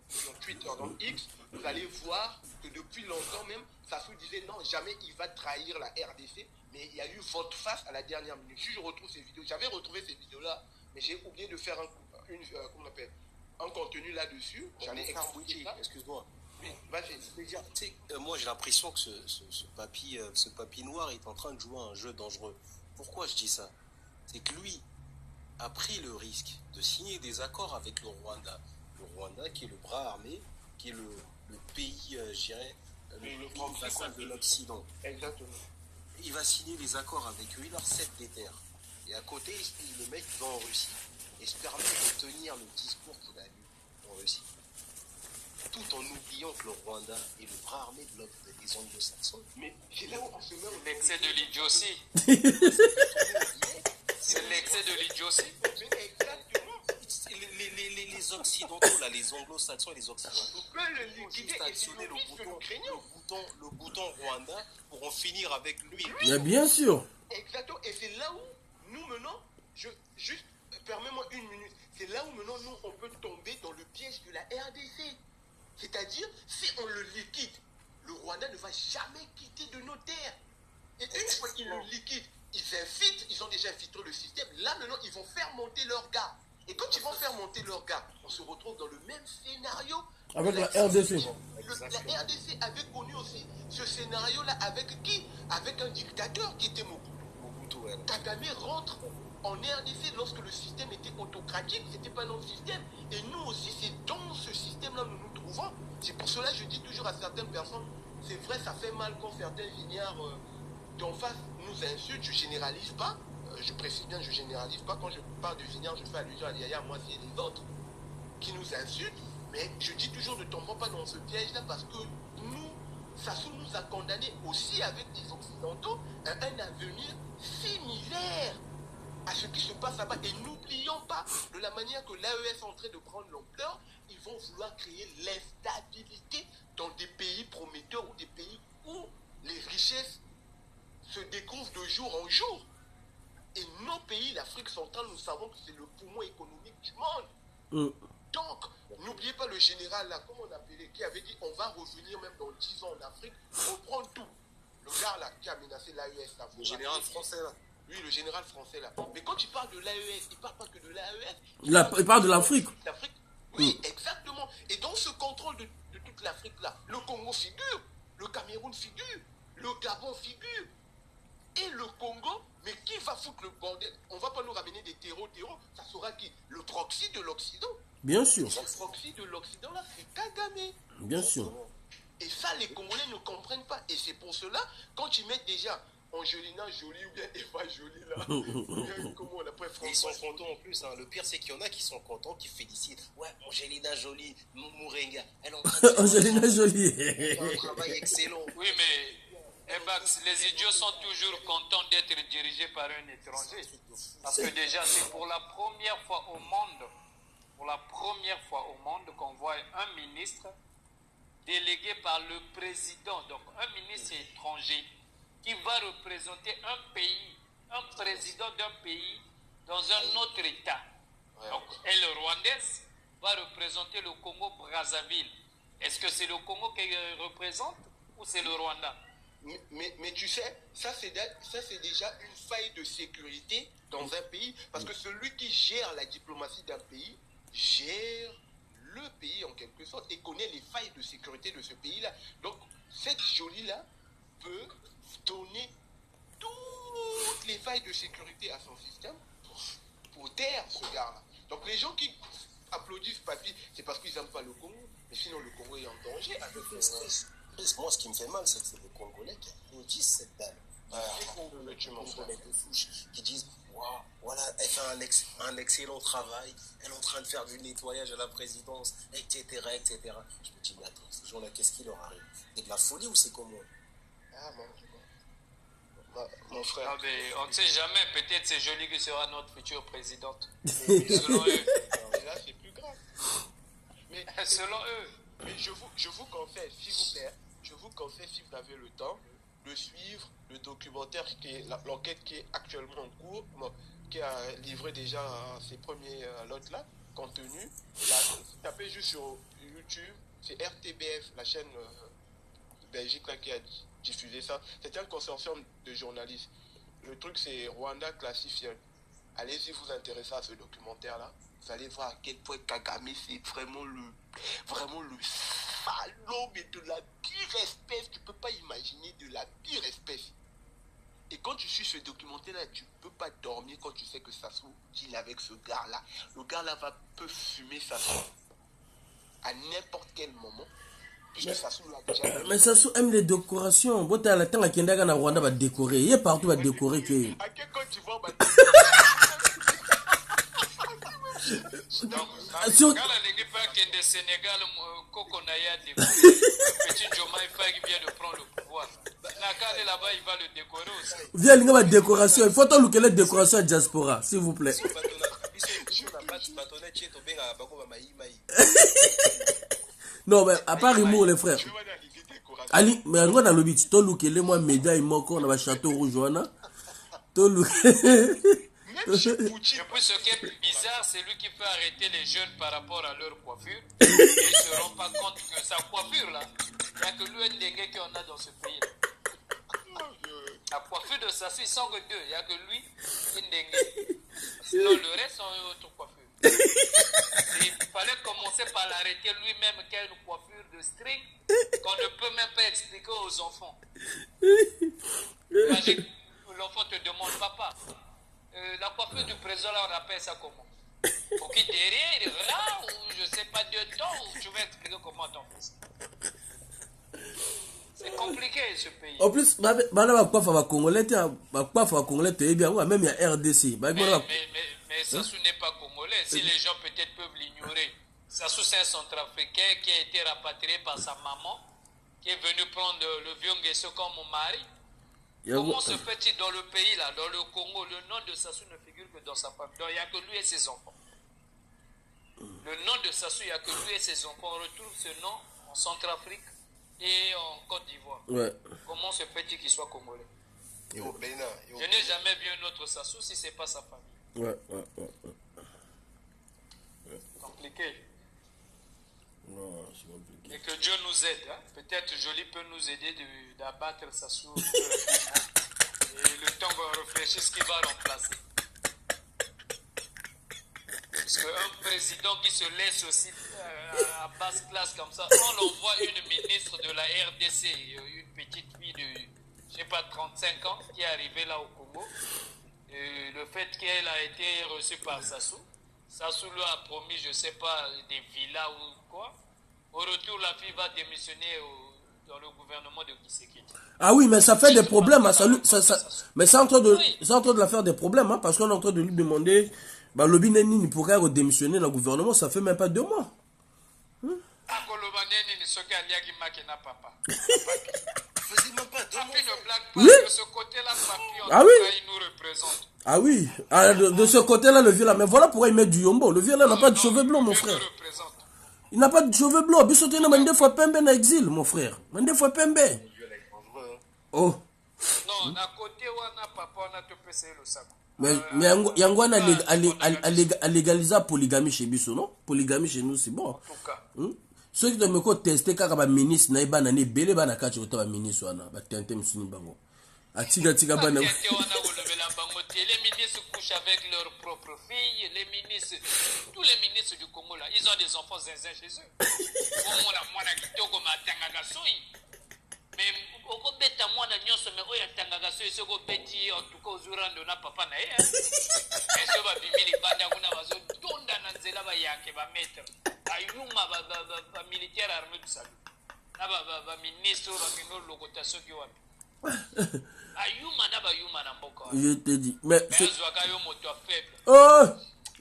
Twitter, dans X, vous allez voir que depuis longtemps même, Sassou disait non, jamais il va trahir la RDC, mais il y a eu vote face à la dernière minute. Si je retrouve ces vidéos, j'avais retrouvé ces vidéos-là, mais j'ai oublié de faire un contenu là-dessus. J'en ai expliqué ça. Excuse-moi. Oui, vas-y. Moi, j'ai l'impression que ce papy noir est en train de jouer à un jeu dangereux. Pourquoi je dis ça? C'est que lui a pris le risque de signer des accords avec le Rwanda. Le Rwanda, qui est le bras armé, qui est le pays, je dirais, le pays vassal de l'Occident. Exactement. Il va signer des accords avec eux, il leur cède des terres. Et à côté, le mec va en Russie et se permet de tenir le discours qu'il a eu en Russie. Tout en oubliant que le Rwanda est le bras armé des anglo-saxons. Mais c'est là où on se met... L'excès de l'idiotie. C'est l'excès de l'idiotie. Les occidentaux, là, les anglo-saxons et les occidentaux, le ont juste actionné le bouton Rwanda pour en finir avec lui. Mais bien sûr. Exactement. Et c'est là où nous menons, permets-moi une minute, c'est là où maintenant nous on peut tomber dans le piège de la RDC. C'est-à-dire, si on le liquide, le Rwanda ne va jamais quitter de nos terres. Et une fois qu'ils le liquident, ils ont déjà infiltré le système. Là maintenant, ils vont faire monter leurs gars. Et quand ils vont faire monter leurs gars, on se retrouve dans le même scénario. Avec la RDC. La RDC avait connu aussi ce scénario-là avec qui? Avec un dictateur qui était Mobutu. Kagame rentre en RDC lorsque le système était autocratique, c'était pas notre système. Et nous aussi, c'est dans ce système-là que nous nous trouvons. C'est pour cela que je dis toujours à certaines personnes, c'est vrai, ça fait mal quand certains vignerds d'en face nous insultent, je généralise pas. Je précise bien, je généralise pas. Quand je parle de vignerds, je fais allusion à Yaya, moi c'est les autres qui nous insultent. Mais je dis toujours, ne tombons pas dans ce piège-là parce que nous, Sassou nous a condamnés aussi avec les Occidentaux à un avenir similaire à ce qui se passe là-bas. Et n'oublions pas, de la manière que l'AES est en train de prendre l'ampleur, ils vont vouloir créer l'instabilité dans des pays prometteurs ou des pays où les richesses se découvrent de jour en jour. Et nos pays, l'Afrique centrale, nous savons que c'est le poumon économique du monde. Donc, n'oubliez pas le général là, comment on appelait, qui avait dit on va revenir même dans 10 ans en Afrique, reprendre tout. Le gars là qui a menacé l'AES là. Le général français là. Oui, le général français là. Mais quand il parle de l'AES, il ne parle pas que de l'AES. Il parle de l'Afrique. Oui, exactement. Et dans ce contrôle de toute l'Afrique là, le Congo figure, le Cameroun figure, le Gabon figure. Et le Congo, mais qui va foutre le bordel? On ne va pas nous ramener des terreaux, ça sera qui? Le proxy de l'Occident. Bien sûr. Le proxy de l'Occident là, c'est Kagame. Bien sûr. Et ça, les Congolais ne comprennent pas. Et c'est pour cela, quand ils mettent déjà Angelina Jolie ou bien Eva Jolie là, comment on appelle Ils sont contents en plus. Hein. Le pire, c'est qu'il y en a qui sont contents, qui félicitent. Ouais, Angelina Jolie, Mourenga, elle est en train de Angelina Jolie. un travail excellent. Oui, mais Ebax, les idiots sont toujours contents d'être dirigés par un étranger. Parce que déjà, c'est pour la première fois au monde, qu'on voit un ministre délégué par le président, donc un ministre étranger, qui va représenter un pays, un président d'un pays dans un autre État. Donc, elle est rwandaise, va représenter le Congo-Brazzaville. Est-ce que c'est le Congo qui représente ou c'est le Rwanda? Mais tu sais, ça c'est déjà une faille de sécurité dans un pays, parce que celui qui gère la diplomatie d'un pays gère le pays en quelque sorte et connaît les failles de sécurité de ce pays-là. Donc cette jolie-là peut donner toutes les failles de sécurité à son système pour taire ce gars-là. Donc les gens qui applaudissent Papy, c'est parce qu'ils n'aiment pas le Congo, mais sinon le Congo est en danger avec moi, ce qui me fait mal, c'est que c'est les Congolais qui applaudissent cette dame. Les Congolais de souche qui disent waouh, voilà, elle fait un excellent travail, elle est en train de faire du nettoyage à la présidence, etc. etc. Je me dis, mais attends, ces gens-là, qu'est-ce qui leur arrive? C'est de la folie ou c'est comment? Ah, mon frère. Ah, mais on ne sait jamais, peut-être c'est Joly qui sera notre future présidente. Selon eux. Et là, c'est plus grave. Mais selon eux. Mais je vous confesse, s'il vous plaît, si vous avez le temps, de suivre le documentaire, l'enquête qui est actuellement en cours, qui a livré déjà ses premiers lots là, contenus. Tapez juste sur YouTube, c'est RTBF, la chaîne de Belgique là, qui a diffusé ça. C'est un consortium de journalistes. Le truc, c'est Rwanda Classified. Allez-y vous intéresser à ce documentaire là. Vous allez voir à quel point Kagame c'est vraiment le salaud, mais de la pire espèce. Tu peux pas imaginer de la pire espèce. Et quand tu suis ce documentaire là, tu peux pas dormir quand tu sais que Sassou deal avec ce gars là. Le gars là peut fumer Sassou à n'importe quel moment. Mais Sassou aime les décorations. Bon, t'as le temps à Kendaga na Rwanda va décorer. Il est partout va décorer. À quel côté tu vois? Donc, quand la Ligue pas qu'il de Sénégal, Koko Naya, petit Joma qui vient de prendre le pouvoir. Nakale là-bas, il va le décorer aussi. Viens, il y a la décoration. Il faut tout le que la décoration à diaspora, s'il vous plaît. Non, mais à part humour, les frères. Ali, mais on a le but. Tout le que les mois médailles, on a un château rouge, tout le Et puis ce qui est bizarre, c'est lui qui peut arrêter les jeunes par rapport à leur coiffure. Et ils ne se rendent pas compte que sa coiffure là, il n'y a que lui et les gars qu'on a dans ce pays. La coiffure de Sassou, ils sont que deux. Il n'y a que lui et Ndengue. Sinon le reste sont autre coiffure. Il fallait commencer par l'arrêter lui-même qui a une coiffure de string qu'on ne peut même pas expliquer aux enfants. Imagine, l'enfant te demande papa. La coiffure du président, là, on appelle ça comment? Pour qu'il derrière, il est là, ou je sais pas, dedans, ou tu vas expliquer comment on fait ça. C'est compliqué ce pays. En plus, ma coiffe à Congolais, même il y a RDC. Mais Sassou n'est pas congolais. Si les gens peut-être peuvent l'ignorer. Sassou, c'est un centrafricain qui a été rapatrié par sa maman, qui est venu prendre le vieux Nguesso comme mon mari. Comment se fait-il dans le pays, là, dans le Congo, le nom de Sassou ne figure que dans sa famille. Donc il n'y a que lui et ses enfants. Le nom de Sassou, il n'y a que lui et ses enfants. On retrouve ce nom en Centrafrique et en Côte d'Ivoire. Ouais. Comment se fait-il qu'il soit congolais? Je n'ai jamais vu un autre Sassou si ce n'est pas sa famille. Ouais. Compliqué. Non, c'est compliqué. Et que Dieu nous aide. Hein? Peut-être Joly peut nous aider d'abattre Sassou. Et le temps va réfléchir ce qu'il va remplacer. Parce qu'un président qui se laisse aussi à basse classe comme ça, on l'envoie une ministre de la RDC, une petite fille de, je sais pas, 35 ans, qui est arrivée là au Congo. Et le fait qu'elle a été reçue par Sassou, Sassou lui a promis, je sais pas, des villas ou quoi. Au retour, la fille va démissionner dans le gouvernement de Tshisekedi. Ah oui, mais ça fait des problèmes. Mais c'est en train de la faire des problèmes, hein, parce qu'on est en train de lui demander, Lobi Neni pourrait démissionner dans le gouvernement, ça fait même pas 2 mois. Oui. De ce côté-là, ah oui. Il nous représente. Ah oui, de ce côté-là, le vieux là. Mais voilà pourquoi il met du yombo. Le vieux là n'a pas de cheveux blancs, mon frère. Il n'a pas de cheveux blancs. Bissoté n'a pas de fois pembe dans l'exil, mon frère. Mande fois pembe. Oh. Non, à côté, on a papa, on a te passé le sac. Mais yango wana légaliser polygamie chez biso, non? Polygamie chez nous, c'est bon. En tout cas. Ceux qui doivent tester quand ba ministre na ibana ne belé bana kacho ta ba ministre wana ba tente musuni bango. Atika bana. Les ministres couchent avec leurs propres filles, les ministres, tous les ministres du Congo là, ils ont des enfants zinzin chez eux. Mais au beta mwana nyonso mais oya tangaka so esoko beti en tout cas ozurando na papa na ye. Eso ba bimili banda kuna bazo tonda na nzela ba yake ba maître. Ayuma ba militaire armé du salut. Na ba ministre ba kino lokotation ki wapi. Ayuma na ba yuma na mboka. Je te dis mais c'est zwaka yo moto faible. Oh,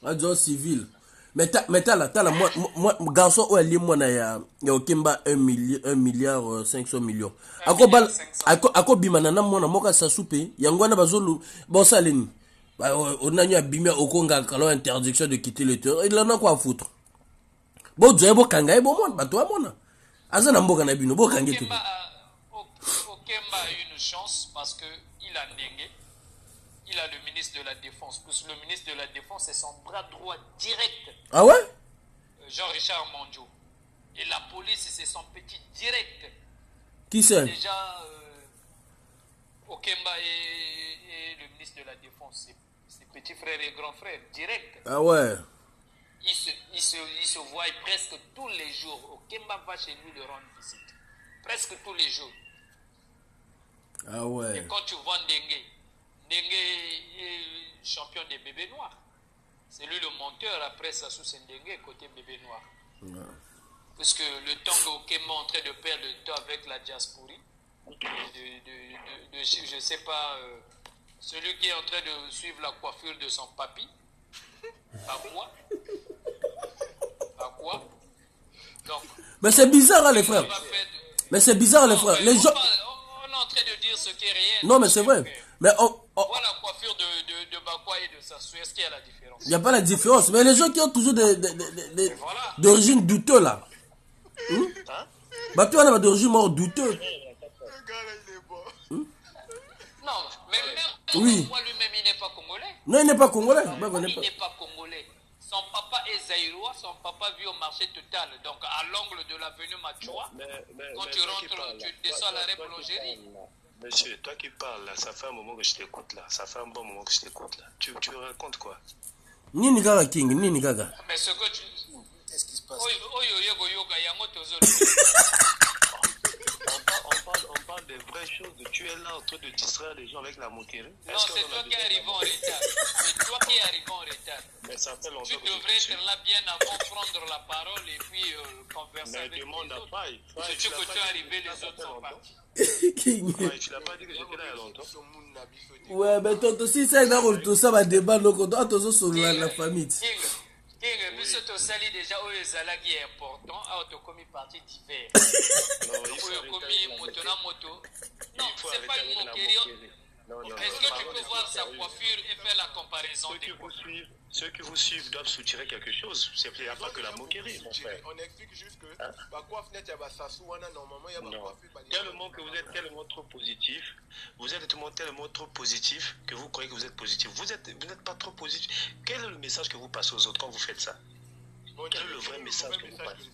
agent civil. Mais t'as moi garçon ou ali moi na ya okemba 1 milliard 500 millions. Ako bimana na mona moka sa soupe yangwana bazolu bon saleni. On a eu bimia okonga kalo interdiction de quitter le terrain. Il en a quoi à foutre. Bon Dieu bo kanga e bon monde ba toi mona. Azana mboka na bino bo kanga te. Okemba a eu une chance parce que il a dengue. Il a le ministre de la Défense. Parce que le ministre de la Défense est son bras droit direct. Ah ouais? Jean-Richard Mondjo. Et la police, c'est son petit direct. Qui c'est? Déjà, Okemba et le ministre de la Défense, ses petits frères et grands frères, direct. Ah ouais? Ils se voient presque tous les jours. Okemba va chez lui le rendre visite. Presque tous les jours. Ah ouais? Et quand tu vois Dengue est champion des bébés noirs. C'est lui le monteur après Sassou Sendengue côté bébé noir. Ouais. Parce que le temps que Okemba est en train de perdre le temps avec la diaspora, je sais pas, celui qui est en train de suivre la coiffure de son papy. Par quoi? Donc, mais c'est bizarre hein, les frères. Mais c'est bizarre les frères. Les gens... On est en train de dire ce qui est réel. Non mais c'est vrai. Mais voilà la coiffure de Bakwa et de Sassou. Est-ce qu'il y a la différence? Il n'y a pas la différence. Mais les gens qui ont toujours d'origine douteuse là. Bah toi on a d'origine mort douteuse. Non, mais même oui. Moi lui-même il n'est pas congolais. Non, il n'est pas congolais. Il n'est pas congolais. Son papa est zaïrois, son papa vit au marché total. Donc à l'angle de l'avenue Machoua, quand tu rentres, tu descends à l'arrêt boulangerie. Monsieur, toi qui parles là, ça fait un moment que je t'écoute là. Ça fait un bon moment que je t'écoute là. Tu racontes quoi? Nini gaga King, Nini gaga. Mais ce que tu... Qu'est-ce qui se passe? On parle des vraies choses. Tu es là en train de distraire les gens avec la moquerie. Non, c'est toi qui es arrivé en retard. C'est toi qui es arrivé en retard. Mais ça fait longtemps. Tu devrais être là bien avant, prendre la parole et puis converser mais avec les autres. Si tu es arrivé, les autres sont partis. King. Tu l'as pas dit que j'étais là il y a longtemps. Ouais, mais toi aussi, c'est un tout ça va débat donc on doit tous sur la famille. King, biso to sali déjà oyo ezalaki important a otokomi partie divers. Oyo komi moto na moto. Non, c'est pas une moquerie. Est-ce que tu peux voir sa coiffure et faire la comparaison des coiffures? Ceux qui vous suivent doivent soutirer quelque chose. Il n'y a pas que la moquerie, mon frère. On explique juste que la coiffe net, il y a Sassou, normalement, il y a pas coiffure. Tellement que vous êtes tellement trop positif, vous êtes tellement trop positif que vous croyez que vous êtes positif. Vous n'êtes pas trop positif. Quel est le message que vous passez aux autres quand vous faites ça? Quel est le vrai message que vous passez?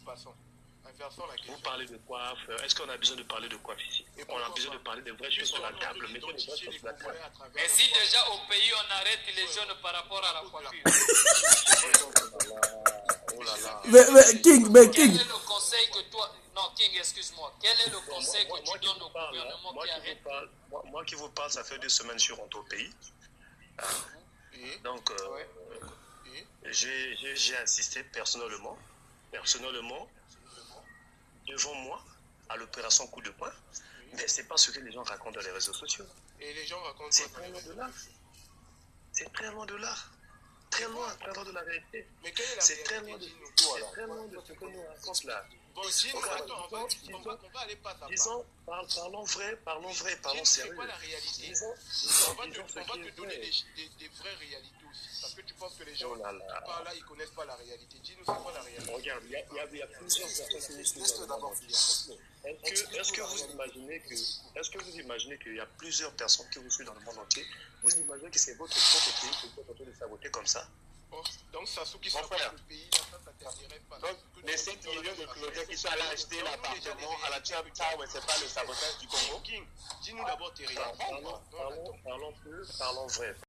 Vous parlez de coiffe. Est-ce qu'on a besoin de parler de coiffe ici? On a besoin de parler des vraies choses sur la table. Mettons les vraies choses sur la table. Et si déjà au pays on arrête les jeunes par rapport à la coiffure? Oh là là. Mais King. Quel est le conseil que toi... Non, King, excuse-moi. Quel est le conseil que tu donnes au gouvernement qui arrête? Moi qui vous parle, ça fait 2 semaines que je suis rentré au pays. Donc, j'ai assisté personnellement, devant moi, à l'opération coup de poing. Mais ce n'est pas ce que les gens racontent dans les réseaux sociaux. Et les gens racontent c'est très loin de là. C'est très loin de là. Très loin de la réalité. Mais quelle est la c'est très loin de ce que nous raconte là. Bon, sinon, attends, on va aller pas à disons, parlons vrai, parlons sérieux. C'est pas la réalité. On va te donner des vraies réalités aussi. Parce que tu penses que les gens qui parlent là, ils connaissent pas la réalité. Dis-nous, c'est quoi la réalité? Regarde, il y a plusieurs personnes qui nous suivent. Laisse-le d'abord finir. Est-ce que vous imaginez qu'il y a plusieurs personnes qui vous suivent dans le monde entier? Vous imaginez que c'est votre propre pays que vous êtes en train de saboter comme ça? Donc, Sassou qui sabote le pays, ça t'intéresse pas. Donc, les 7 millions de Claudia qui sont allés acheter l'appartement à la Trump Tower, c'est pas le sabotage du Congo? King, dis-nous d'abord tes réactions. Parlons vrai.